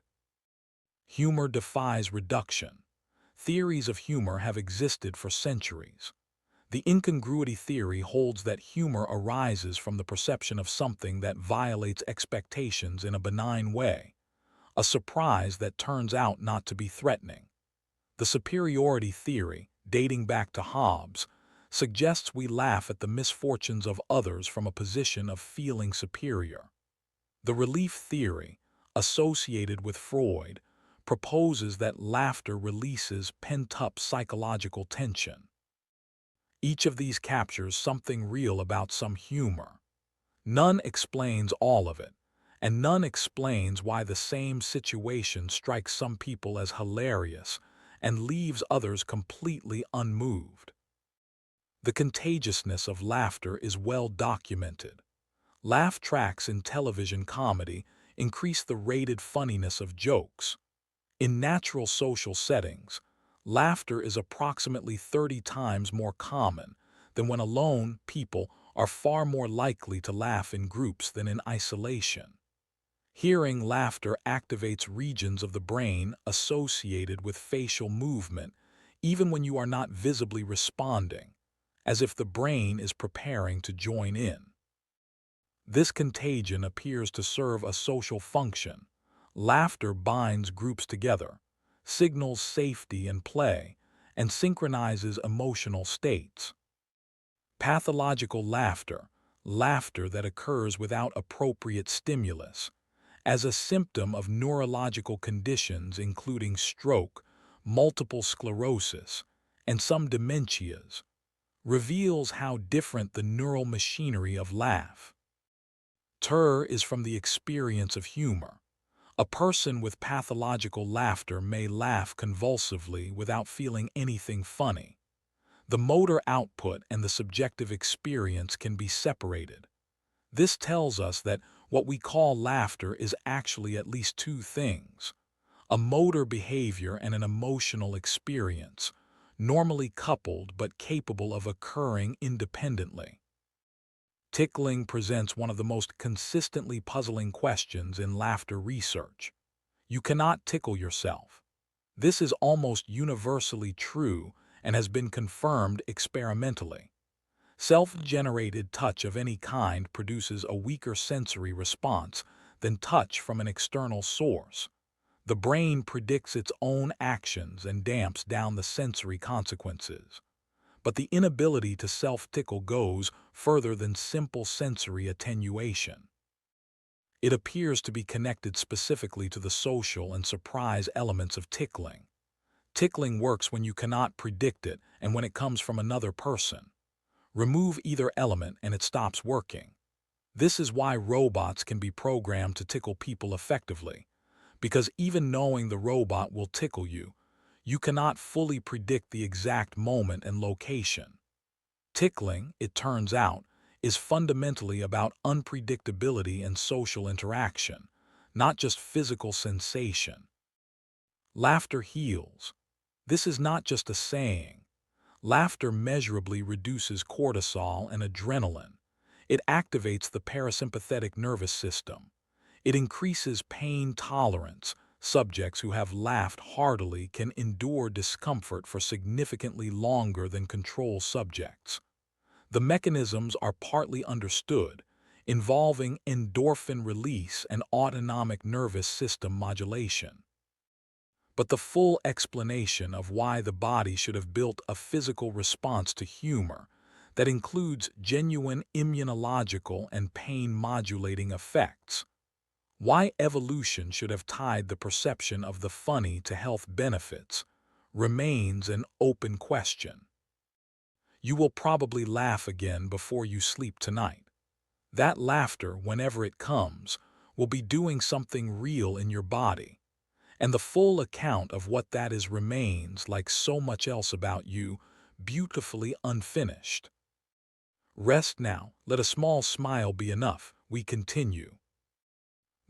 Humor defies reduction. Theories of humor have existed for centuries. The incongruity theory holds that humor arises from the perception of something that violates expectations in a benign way, a surprise that turns out not to be threatening. The superiority theory, dating back to Hobbes, suggests we laugh at the misfortunes of others from a position of feeling superior. The relief theory, associated with Freud, proposes that laughter releases pent-up psychological tension. Each of these captures something real about some humor. None explains all of it, and none explains why the same situation strikes some people as hilarious and leaves others completely unmoved. The contagiousness of laughter is well documented. Laugh tracks in television comedy increase the rated funniness of jokes. In natural social settings, laughter is approximately 30 times more common than when alone. People are far more likely to laugh in groups than in isolation. Hearing laughter activates regions of the brain associated with facial movement, even when you are not visibly responding, as if the brain is preparing to join in. This contagion appears to serve a social function. Laughter binds groups together, signals safety and play, and synchronizes emotional states. Pathological laughter, laughter that occurs without appropriate stimulus, as a symptom of neurological conditions including stroke, multiple sclerosis, and some dementias, reveals how different the neural machinery of laugh. Ter is from the experience of humor. A person with pathological laughter may laugh convulsively without feeling anything funny. The motor output and the subjective experience can be separated. This tells us that what we call laughter is actually at least two things: a motor behavior and an emotional experience, normally coupled but capable of occurring independently. Tickling presents one of the most consistently puzzling questions in laughter research. You cannot tickle yourself. This is almost universally true and has been confirmed experimentally. Self-generated touch of any kind produces a weaker sensory response than touch from an external source. The brain predicts its own actions and damps down the sensory consequences. But the inability to self-tickle goes further than simple sensory attenuation. It appears to be connected specifically to the social and surprise elements of tickling. Tickling works when you cannot predict it and when it comes from another person. Remove either element and it stops working. This is why robots can be programmed to tickle people effectively, because even knowing the robot will tickle you, you cannot fully predict the exact moment and location. Tickling, it turns out, is fundamentally about unpredictability and social interaction, not just physical sensation. Laughter heals. This is not just a saying. Laughter measurably reduces cortisol and adrenaline. It activates the parasympathetic nervous system. It increases pain tolerance. Subjects who have laughed heartily can endure discomfort for significantly longer than control subjects. The mechanisms are partly understood, involving endorphin release and autonomic nervous system modulation. But the full explanation of why the body should have built a physical response to humor that includes genuine immunological and pain-modulating effects, why evolution should have tied the perception of the funny to health benefits, remains an open question. You will probably laugh again before you sleep tonight. That laughter, whenever it comes, will be doing something real in your body. And the full account of what that is remains, like so much else about you, beautifully unfinished. Rest now, let a small smile be enough, we continue.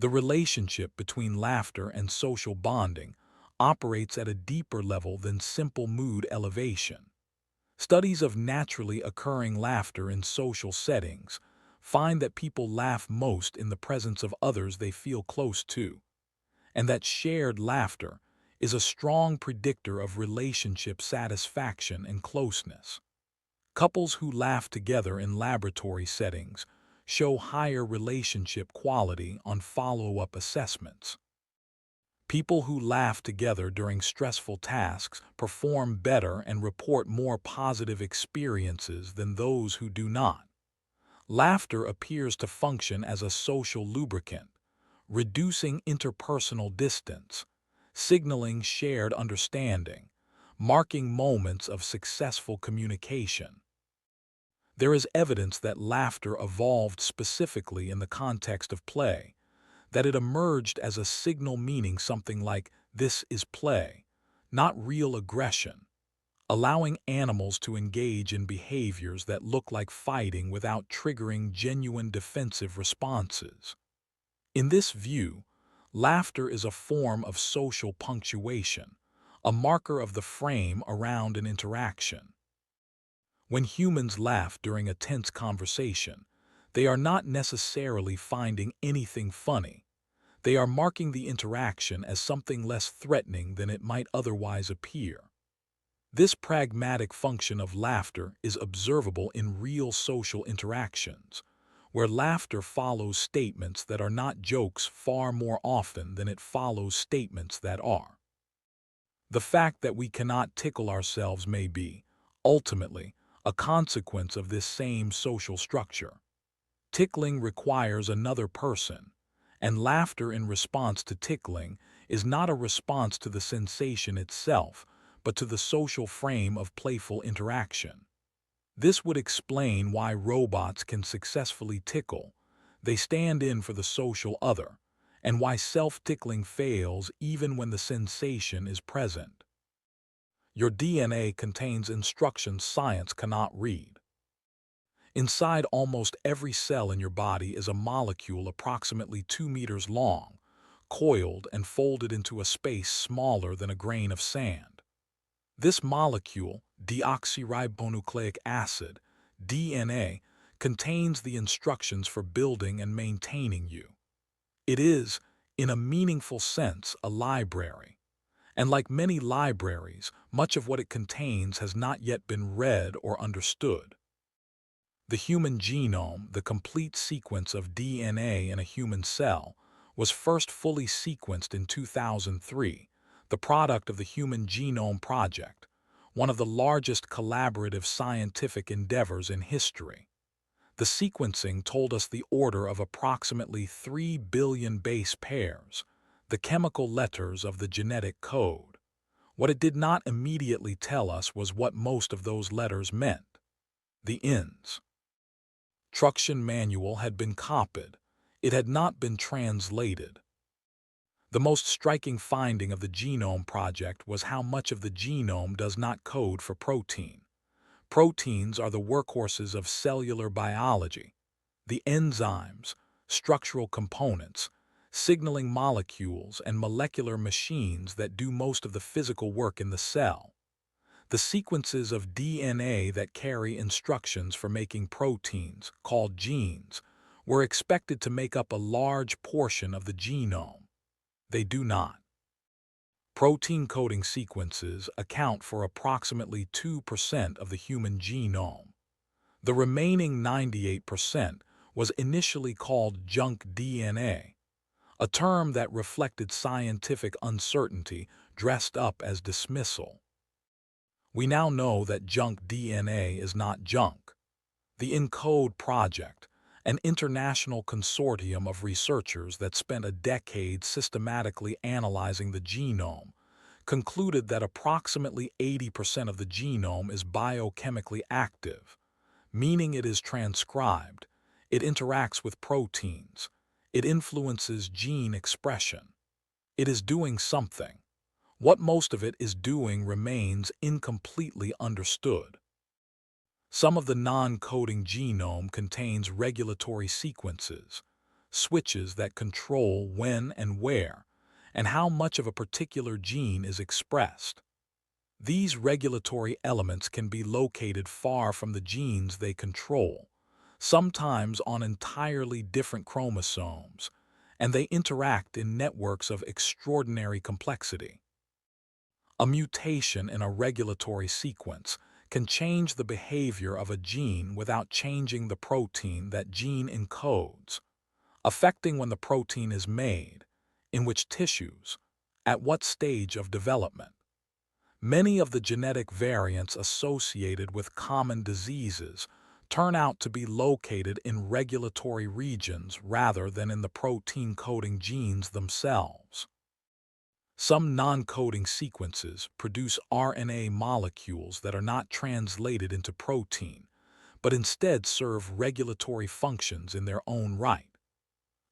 The relationship between laughter and social bonding operates at a deeper level than simple mood elevation. Studies of naturally occurring laughter in social settings find that people laugh most in the presence of others they feel close to, and that shared laughter is a strong predictor of relationship satisfaction and closeness. Couples who laugh together in laboratory settings show higher relationship quality on follow-up assessments. People who laugh together during stressful tasks perform better and report more positive experiences than those who do not. Laughter appears to function as a social lubricant, reducing interpersonal distance, signaling shared understanding, marking moments of successful communication. There is evidence that laughter evolved specifically in the context of play, that it emerged as a signal meaning something like, "This is play," not real aggression, allowing animals to engage in behaviors that look like fighting without triggering genuine defensive responses. In this view, laughter is a form of social punctuation, a marker of the frame around an interaction. When humans laugh during a tense conversation, they are not necessarily finding anything funny. They are marking the interaction as something less threatening than it might otherwise appear. This pragmatic function of laughter is observable in real social interactions, where laughter follows statements that are not jokes far more often than it follows statements that are. The fact that we cannot tickle ourselves may be, ultimately, a consequence of this same social structure. Tickling requires another person, and laughter in response to tickling is not a response to the sensation itself, but to the social frame of playful interaction. This would explain why robots can successfully tickle. They stand in for the social other, and why self-tickling fails even when the sensation is present. Your DNA contains instructions science cannot read. Inside almost every cell in your body is a molecule approximately 2 meters long, coiled and folded into a space smaller than a grain of sand. This molecule, deoxyribonucleic acid, DNA, contains the instructions for building and maintaining you. It is, in a meaningful sense, a library. And like many libraries, much of what it contains has not yet been read or understood. The human genome, the complete sequence of DNA in a human cell, was first fully sequenced in 2003, the product of the Human Genome Project, one of the largest collaborative scientific endeavors in history. The sequencing told us the order of approximately 3 billion base pairs, the chemical letters of the genetic code. What it did not immediately tell us was what most of those letters meant. The ins. Instruction manual had been copied. It had not been translated. The most striking finding of the Genome Project was how much of the genome does not code for protein. Proteins are the workhorses of cellular biology, the enzymes, structural components, signaling molecules, and molecular machines that do most of the physical work in the cell. The sequences of DNA that carry instructions for making proteins, called genes, were expected to make up a large portion of the genome. They do not. Protein coding sequences account for approximately 2% of the human genome. The remaining 98% was initially called junk DNA, a term that reflected scientific uncertainty dressed up as dismissal. We now know that junk DNA is not junk. The ENCODE project, an international consortium of researchers that spent a decade systematically analyzing the genome, concluded that approximately 80% of the genome is biochemically active, meaning it is transcribed, it interacts with proteins, it influences gene expression. It is doing something. What most of it is doing remains incompletely understood. Some of the non-coding genome contains regulatory sequences, switches that control when and where, and how much of a particular gene is expressed. These regulatory elements can be located far from the genes they control, sometimes on entirely different chromosomes, and they interact in networks of extraordinary complexity. A mutation in a regulatory sequence can change the behavior of a gene without changing the protein that gene encodes, affecting when the protein is made, in which tissues, at what stage of development. Many of the genetic variants associated with common diseases turn out to be located in regulatory regions rather than in the protein-coding genes themselves. Some non-coding sequences produce RNA molecules that are not translated into protein, but instead serve regulatory functions in their own right.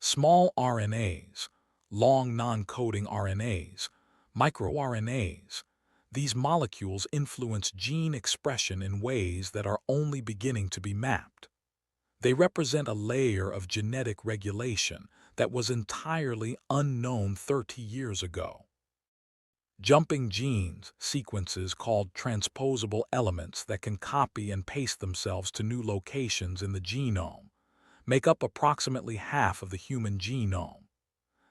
Small RNAs, long non-coding RNAs, microRNAs, these molecules influence gene expression in ways that are only beginning to be mapped. They represent a layer of genetic regulation that was entirely unknown 30 years ago. Jumping genes, sequences called transposable elements that can copy and paste themselves to new locations in the genome, make up approximately half of the human genome.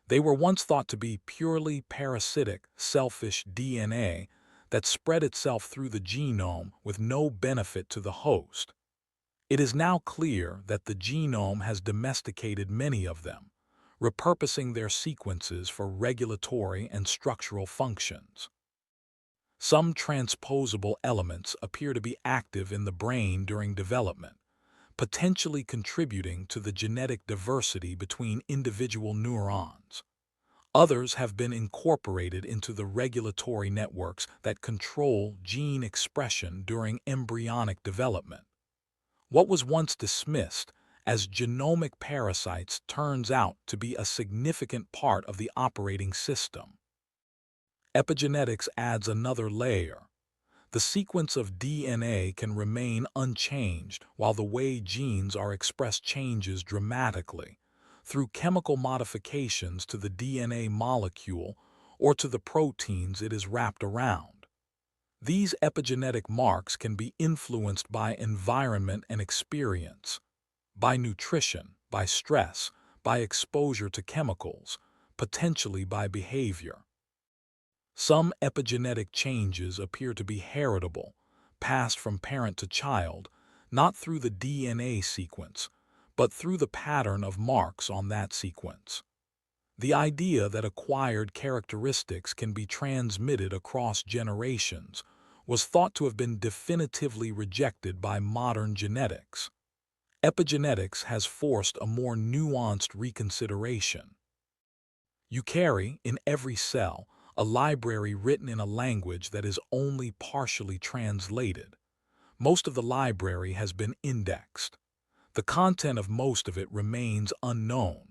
They were once thought to be purely parasitic, selfish DNA that spread itself through the genome with no benefit to the host. It is now clear that the genome has domesticated many of them, repurposing their sequences for regulatory and structural functions. Some transposable elements appear to be active in the brain during development, potentially contributing to the genetic diversity between individual neurons. Others have been incorporated into the regulatory networks that control gene expression during embryonic development. What was once dismissed as genomic parasites turns out to be a significant part of the operating system. Epigenetics adds another layer. The sequence of DNA can remain unchanged while the way genes are expressed changes dramatically through chemical modifications to the DNA molecule or to the proteins it is wrapped around. These epigenetic marks can be influenced by environment and experience, by nutrition, by stress, by exposure to chemicals, potentially by behavior. Some epigenetic changes appear to be heritable, passed from parent to child, not through the DNA sequence, but through the pattern of marks on that sequence. The idea that acquired characteristics can be transmitted across generations was thought to have been definitively rejected by modern genetics. Epigenetics has forced a more nuanced reconsideration. You carry, in every cell, a library written in a language that is only partially translated. Most of the library has been indexed. The content of most of it remains unknown.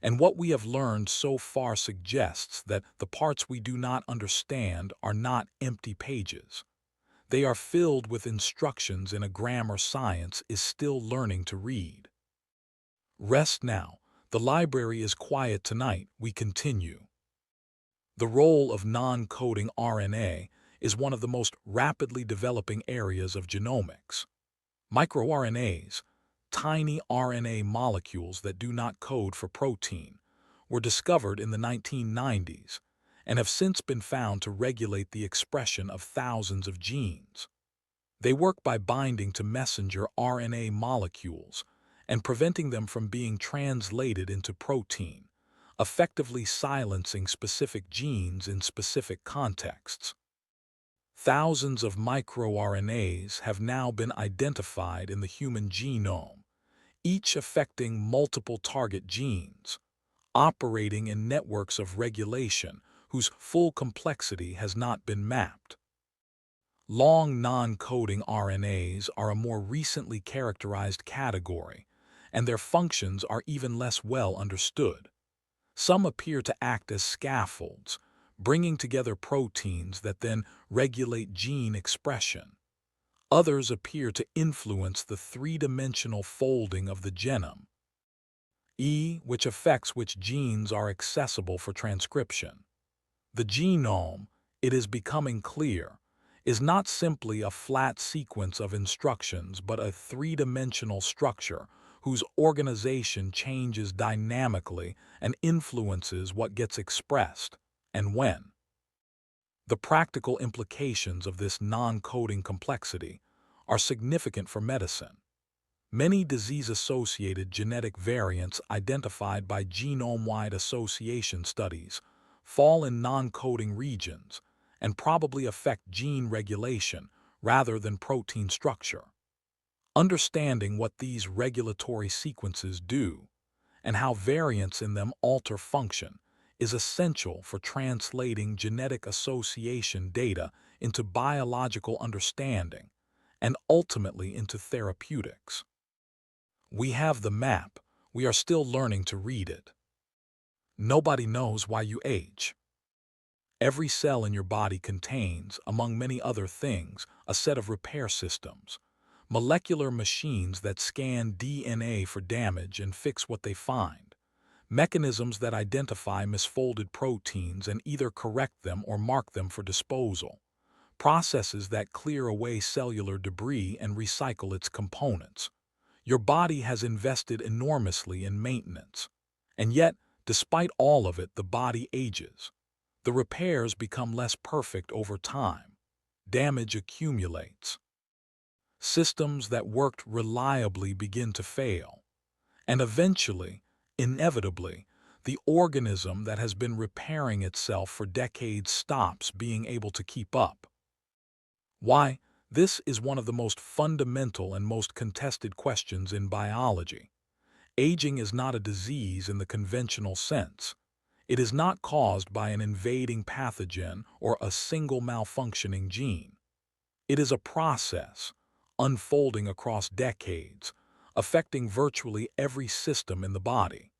And what we have learned so far suggests that the parts we do not understand are not empty pages. They are filled with instructions in a grammar science is still learning to read. Rest now. The library is quiet tonight. We continue. The role of non-coding RNA is one of the most rapidly developing areas of genomics. MicroRNAs, tiny RNA molecules that do not code for protein, were discovered in the 1990s and have since been found to regulate the expression of thousands of genes. They work by binding to messenger RNA molecules and preventing them from being translated into protein, effectively silencing specific genes in specific contexts. Thousands of microRNAs have now been identified in the human genome, each affecting multiple target genes, operating in networks of regulation whose full complexity has not been mapped. Long non-coding RNAs are a more recently characterized category, and their functions are even less well understood. Some appear to act as scaffolds, bringing together proteins that then regulate gene expression. Others appear to influence the three-dimensional folding of the genome, which affects which genes are accessible for transcription. The genome, it is becoming clear, is not simply a flat sequence of instructions but a three-dimensional structure whose organization changes dynamically and influences what gets expressed and when. The practical implications of this non-coding complexity are significant for medicine. Many disease-associated genetic variants identified by genome-wide association studies fall in non-coding regions and probably affect gene regulation rather than protein structure. Understanding what these regulatory sequences do and how variants in them alter function is essential for translating genetic association data into biological understanding and ultimately into therapeutics. We have the map, we are still learning to read it. Nobody knows why you age. Every cell in your body contains, among many other things, a set of repair systems, molecular machines that scan DNA for damage and fix what they find, mechanisms that identify misfolded proteins and either correct them or mark them for disposal, processes that clear away cellular debris and recycle its components. Your body has invested enormously in maintenance, and yet, despite all of it, the body ages. The repairs become less perfect over time. Damage accumulates. Systems that worked reliably begin to fail. And eventually, inevitably, the organism that has been repairing itself for decades stops being able to keep up. Why? This is one of the most fundamental and most contested questions in biology. Aging is not a disease in the conventional sense. It is not caused by an invading pathogen or a single malfunctioning gene. It is a process, unfolding across decades, affecting virtually every system in the body.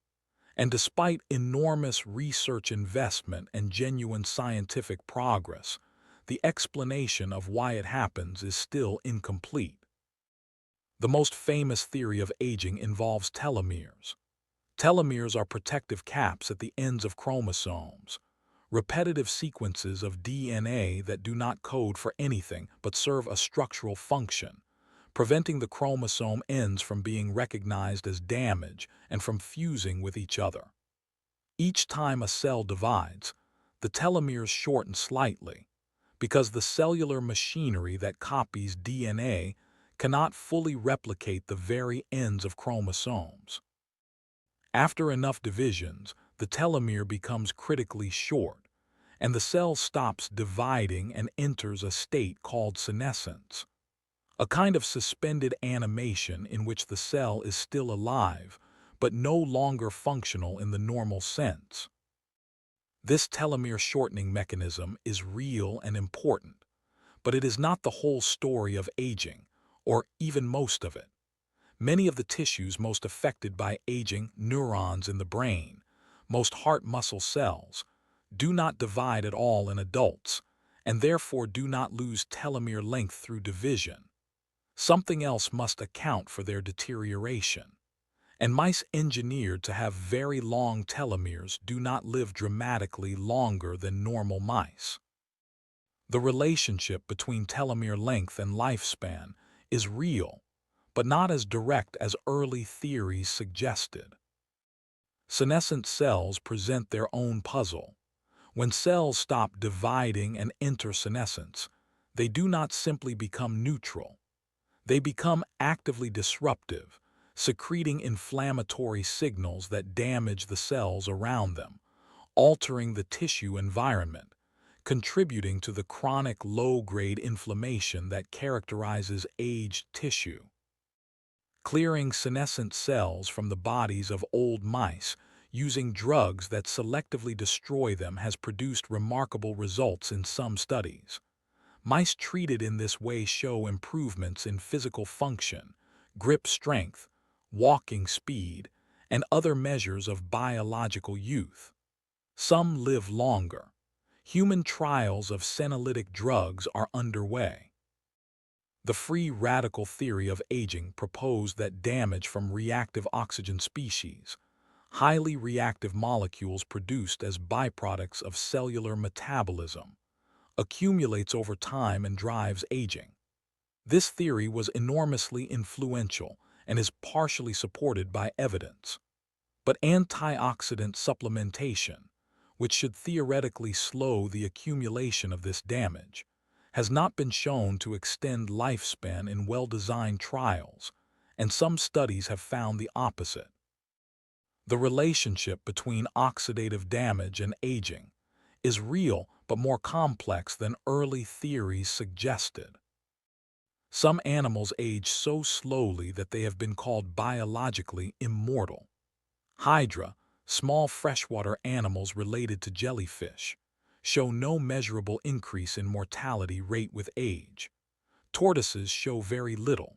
And despite enormous research investment and genuine scientific progress, the explanation of why it happens is still incomplete. The most famous theory of aging involves telomeres. Telomeres are protective caps at the ends of chromosomes, repetitive sequences of DNA that do not code for anything but serve a structural function, preventing the chromosome ends from being recognized as damage and from fusing with each other. Each time a cell divides, the telomeres shorten slightly, because the cellular machinery that copies DNA cannot fully replicate the very ends of chromosomes. After enough divisions, the telomere becomes critically short, and the cell stops dividing and enters a state called senescence, a kind of suspended animation in which the cell is still alive, but no longer functional in the normal sense. This telomere shortening mechanism is real and important, but it is not the whole story of aging, or even most of it. Many of the tissues most affected by aging, neurons in the brain, most heart muscle cells, do not divide at all in adults, and therefore do not lose telomere length through division. Something else must account for their deterioration. And mice engineered to have very long telomeres do not live dramatically longer than normal mice. The relationship between telomere length and lifespan is real, but not as direct as early theories suggested. Senescent cells present their own puzzle. When cells stop dividing and enter senescence, they do not simply become neutral. They become actively disruptive, secreting inflammatory signals that damage the cells around them, altering the tissue environment, contributing to the chronic low-grade inflammation that characterizes aged tissue. Clearing senescent cells from the bodies of old mice using drugs that selectively destroy them has produced remarkable results in some studies. Mice treated in this way show improvements in physical function, grip strength, walking speed, and other measures of biological youth. Some live longer. Human trials of senolytic drugs are underway. The free radical theory of aging proposed that damage from reactive oxygen species, highly reactive molecules produced as byproducts of cellular metabolism, accumulates over time and drives aging. This theory was enormously influential and is partially supported by evidence. But antioxidant supplementation, which should theoretically slow the accumulation of this damage, has not been shown to extend lifespan in well-designed trials, and some studies have found the opposite. The relationship between oxidative damage and aging is real but more complex than early theories suggested. Some animals age so slowly that they have been called biologically immortal. Hydra, Small freshwater animals related to jellyfish show no measurable increase in mortality rate with age. Tortoises show very little.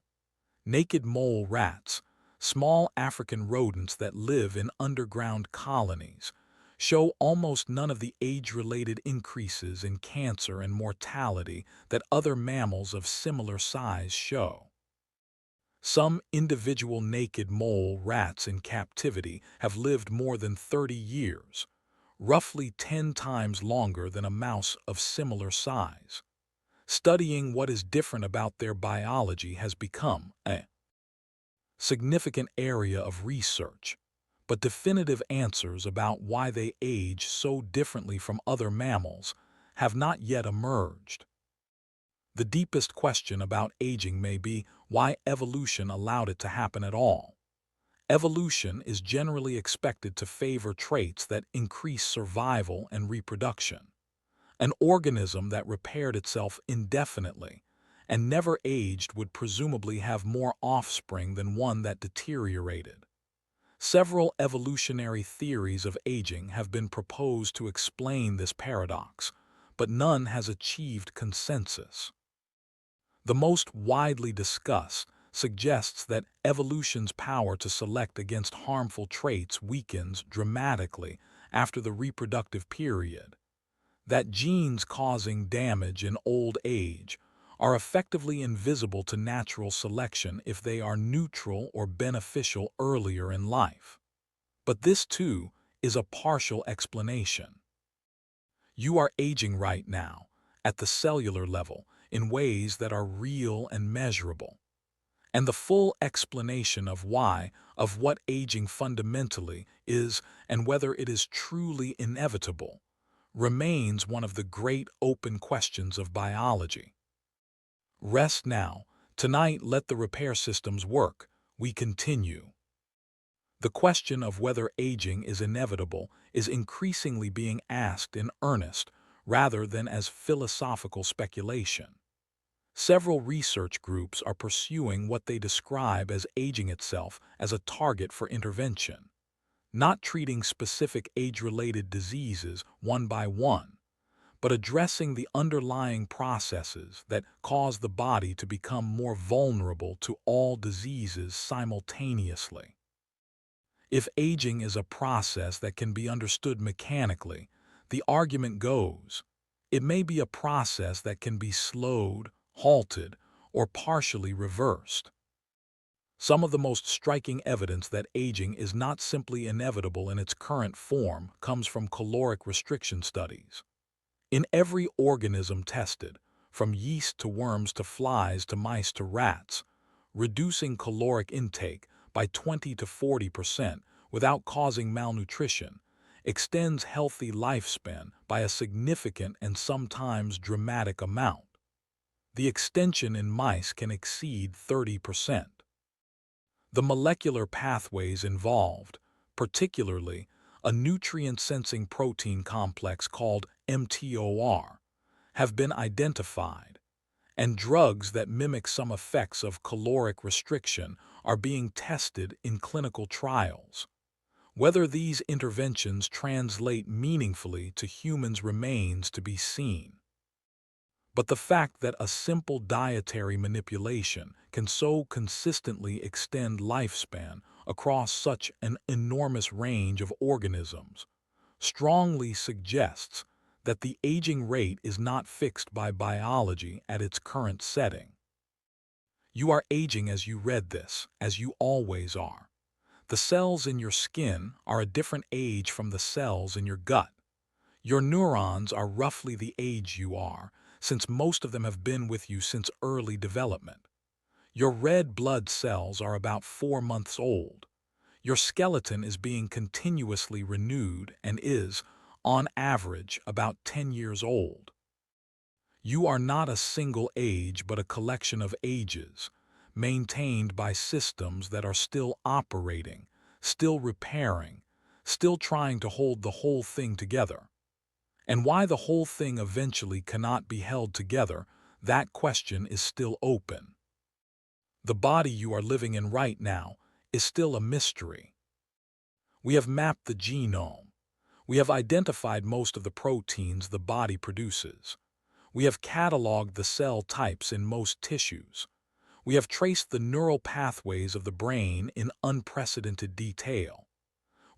Naked mole rats, small African rodents that live in underground colonies, show almost none of the age-related increases in cancer and mortality that other mammals of similar size show. Some individual naked mole rats in captivity have lived more than 30 years, roughly 10 times longer than a mouse of similar size. Studying what is different about their biology has become a significant area of research, but definitive answers about why they age so differently from other mammals have not yet emerged. The deepest question about aging may be why evolution allowed it to happen at all. Evolution is generally expected to favor traits that increase survival and reproduction. An organism that repaired itself indefinitely and never aged would presumably have more offspring than one that deteriorated. Several evolutionary theories of aging have been proposed to explain this paradox, but none has achieved consensus. The most widely discussed suggests that evolution's power to select against harmful traits weakens dramatically after the reproductive period, that genes causing damage in old age are effectively invisible to natural selection if they are neutral or beneficial earlier in life. But this, too, is a partial explanation. You are aging right now, at the cellular level, in ways that are real and measurable. And the full explanation of why, of what aging fundamentally is and whether it is truly inevitable, remains one of the great open questions of biology. Rest now. Tonight let the repair systems work. We continue. The question of whether aging is inevitable is increasingly being asked in earnest rather than as philosophical speculation. Several research groups are pursuing what they describe as aging itself as a target for intervention, not treating specific age-related diseases one by one, but addressing the underlying processes that cause the body to become more vulnerable to all diseases simultaneously. If aging is a process that can be understood mechanically, the argument goes, it may be a process that can be slowed, halted, or partially reversed. Some of the most striking evidence that aging is not simply inevitable in its current form comes from caloric restriction studies. In every organism tested, from yeast to worms to flies to mice to rats, reducing caloric intake by 20 to 40% without causing malnutrition extends healthy lifespan by a significant and sometimes dramatic amount. The extension in mice can exceed 30%. The molecular pathways involved, particularly a nutrient-sensing protein complex called mTOR, have been identified, and drugs that mimic some effects of caloric restriction are being tested in clinical trials. Whether these interventions translate meaningfully to humans remains to be seen. But the fact that a simple dietary manipulation can so consistently extend lifespan across such an enormous range of organisms strongly suggests that the aging rate is not fixed by biology at its current setting. You are aging as you read this, as you always are. The cells in your skin are a different age from the cells in your gut. Your neurons are roughly the age you are, since most of them have been with you since early development. Your red blood cells are about 4 months old. Your skeleton is being continuously renewed and is, on average, about 10 years old. You are not a single age but a collection of ages, maintained by systems that are still operating, still repairing, still trying to hold the whole thing together. And why the whole thing eventually cannot be held together, that question is still open. The body you are living in right now is still a mystery. We have mapped the genome. We have identified most of the proteins the body produces. We have cataloged the cell types in most tissues. We have traced the neural pathways of the brain in unprecedented detail.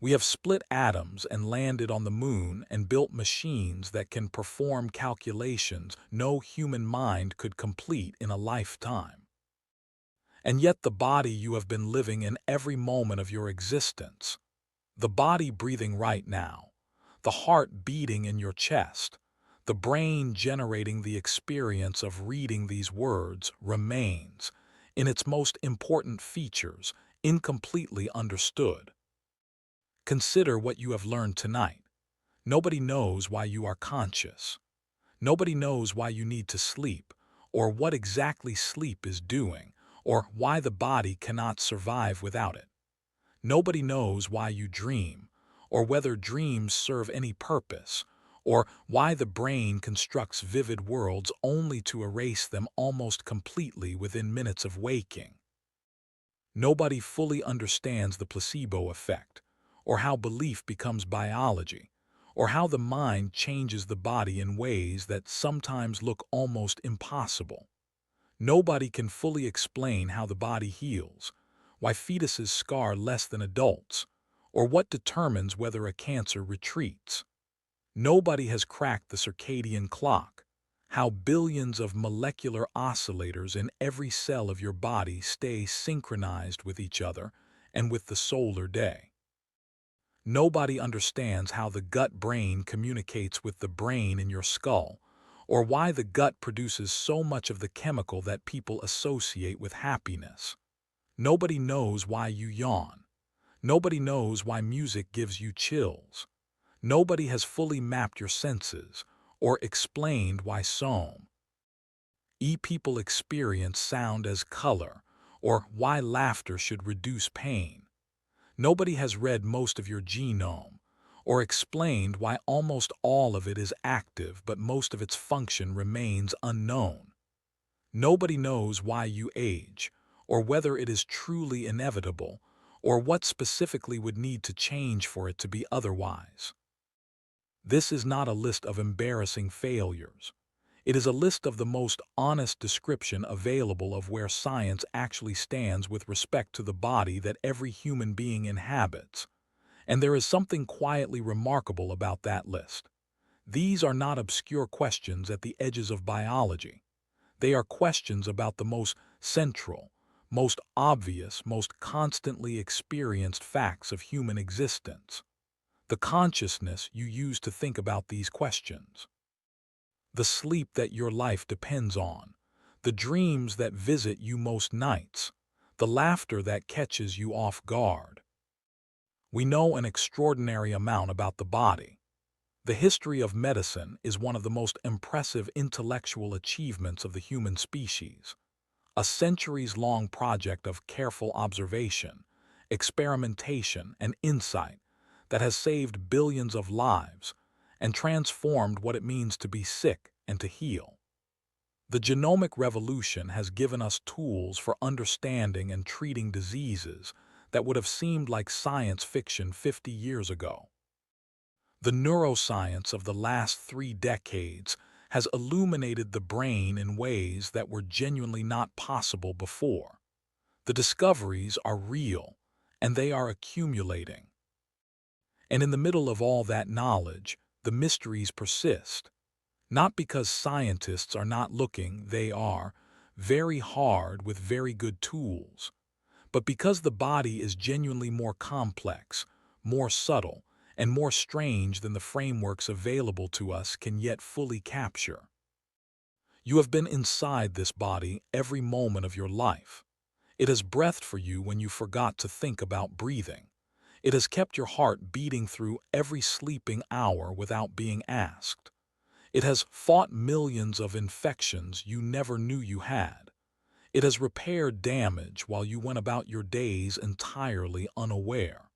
We have split atoms and landed on the moon and built machines that can perform calculations no human mind could complete in a lifetime. And yet the body you have been living in every moment of your existence, the body breathing right now, the heart beating in your chest, the brain generating the experience of reading these words remains, in its most important features, incompletely understood. Consider what you have learned tonight. Nobody knows why you are conscious. Nobody knows why you need to sleep, or what exactly sleep is doing, or why the body cannot survive without it. Nobody knows why you dream, or whether dreams serve any purpose, or why the brain constructs vivid worlds only to erase them almost completely within minutes of waking. Nobody fully understands the placebo effect, or how belief becomes biology, or how the mind changes the body in ways that sometimes look almost impossible. Nobody can fully explain how the body heals, why fetuses scar less than adults, or what determines whether a cancer retreats. Nobody has cracked the circadian clock, how billions of molecular oscillators in every cell of your body stay synchronized with each other and with the solar day. Nobody understands how the gut-brain communicates with the brain in your skull, or why the gut produces so much of the chemical that people associate with happiness. Nobody knows why you yawn. Nobody knows why music gives you chills. Nobody has fully mapped your senses or explained why some people experience sound as color, or why laughter should reduce pain. Nobody has read most of your genome or explained why almost all of it is active but most of its function remains unknown. Nobody knows why you age, or whether it is truly inevitable, or what specifically would need to change for it to be otherwise. This is not a list of embarrassing failures. It is a list of the most honest description available of where science actually stands with respect to the body that every human being inhabits. And there is something quietly remarkable about that list. These are not obscure questions at the edges of biology. They are questions about the most central, most obvious, most constantly experienced facts of human existence. The consciousness you use to think about these questions. The sleep that your life depends on. The dreams that visit you most nights. The laughter that catches you off guard. We know an extraordinary amount about the body. The history of medicine is one of the most impressive intellectual achievements of the human species. A centuries-long project of careful observation, experimentation, and insight that has saved billions of lives and transformed what it means to be sick and to heal. The genomic revolution has given us tools for understanding and treating diseases that would have seemed like science fiction 50 years ago. The neuroscience of the last 3 decades has illuminated the brain in ways that were genuinely not possible before. The discoveries are real, and they are accumulating. And in the middle of all that knowledge, the mysteries persist. Not because scientists are not looking, they are very hard with very good tools, but because the body is genuinely more complex, more subtle, and more strange than the frameworks available to us can yet fully capture. You have been inside this body every moment of your life. It has breathed for you when you forgot to think about breathing. It has kept your heart beating through every sleeping hour without being asked. It has fought millions of infections you never knew you had. It has repaired damage while you went about your days entirely unaware.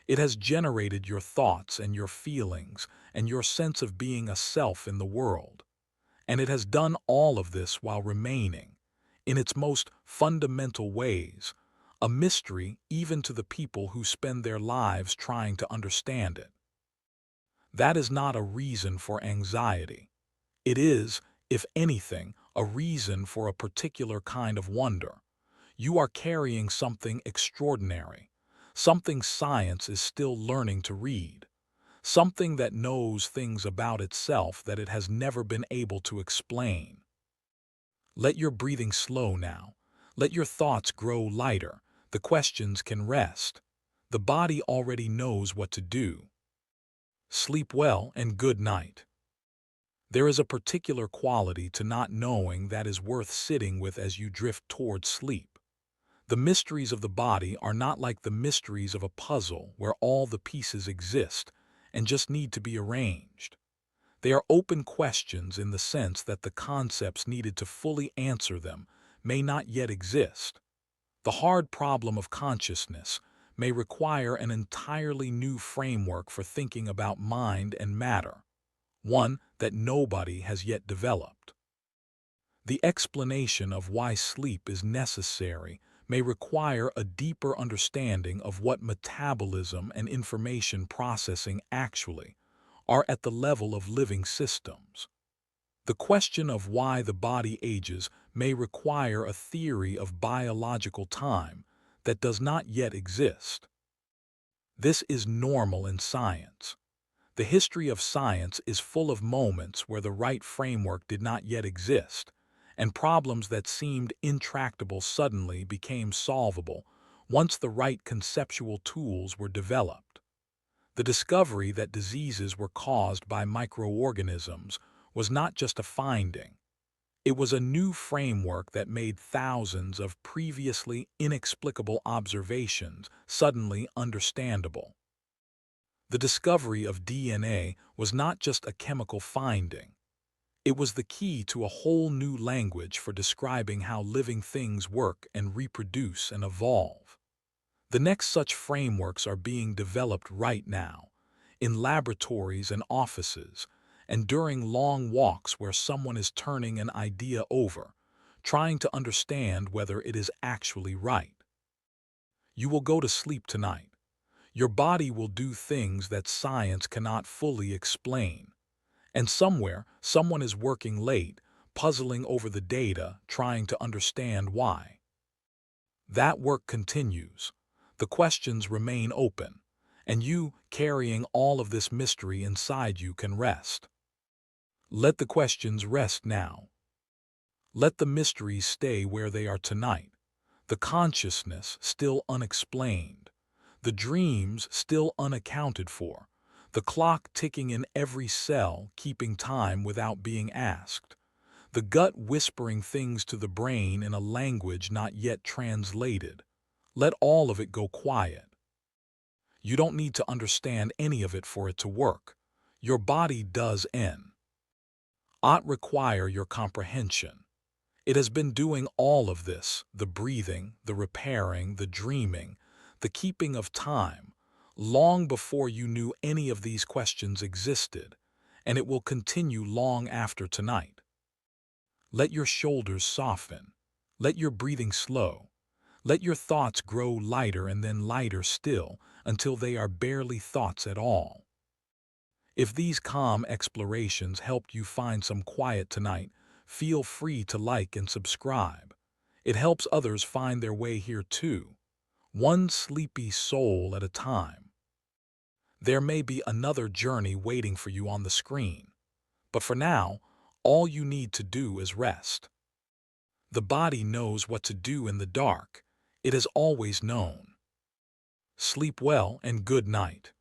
It has generated your thoughts and your feelings and your sense of being a self in the world. And it has done all of this while remaining, in its most fundamental ways, a mystery even to the people who spend their lives trying to understand it. That is not a reason for anxiety. It is, if anything, a reason for a particular kind of wonder. You are carrying something extraordinary, something science is still learning to read, something that knows things about itself that it has never been able to explain. Let your breathing slow now. Let your thoughts grow lighter. The questions can rest. The body already knows what to do. Sleep well and good night. There is a particular quality to not knowing that is worth sitting with as you drift towards sleep. The mysteries of the body are not like the mysteries of a puzzle where all the pieces exist and just need to be arranged. They are open questions in the sense that the concepts needed to fully answer them may not yet exist. The hard problem of consciousness may require an entirely new framework for thinking about mind and matter, one that nobody has yet developed. The explanation of why sleep is necessary may require a deeper understanding of what metabolism and information processing actually are at the level of living systems. The question of why the body ages may require a theory of biological time that does not yet exist. This is normal in science. The history of science is full of moments where the right framework did not yet exist, and problems that seemed intractable suddenly became solvable once the right conceptual tools were developed. The discovery that diseases were caused by microorganisms was not just a finding. It was a new framework that made thousands of previously inexplicable observations suddenly understandable. The discovery of DNA was not just a chemical finding. It was the key to a whole new language for describing how living things work and reproduce and evolve. The next such frameworks are being developed right now, in laboratories and offices, and during long walks where someone is turning an idea over, trying to understand whether it is actually right. You will go to sleep tonight. Your body will do things that science cannot fully explain. And somewhere, someone is working late, puzzling over the data, trying to understand why. That work continues. The questions remain open, and you, carrying all of this mystery inside you, can rest. Let the questions rest now. Let the mysteries stay where they are tonight. The consciousness still unexplained. The dreams still unaccounted for. The clock ticking in every cell, keeping time without being asked. The gut whispering things to the brain in a language not yet translated. Let all of it go quiet. You don't need to understand any of it for it to work. Your body does not require your comprehension. It has been doing all of this, the breathing, the repairing, the dreaming, the keeping of time, long before you knew any of these questions existed, and it will continue long after tonight. Let your shoulders soften. Let your breathing slow. Let your thoughts grow lighter and then lighter still until they are barely thoughts at all. If these calm explorations helped you find some quiet tonight, feel free to like and subscribe. It helps others find their way here too, one sleepy soul at a time. There may be another journey waiting for you on the screen, but for now, all you need to do is rest. The body knows what to do in the dark. It has always known. Sleep well and good night.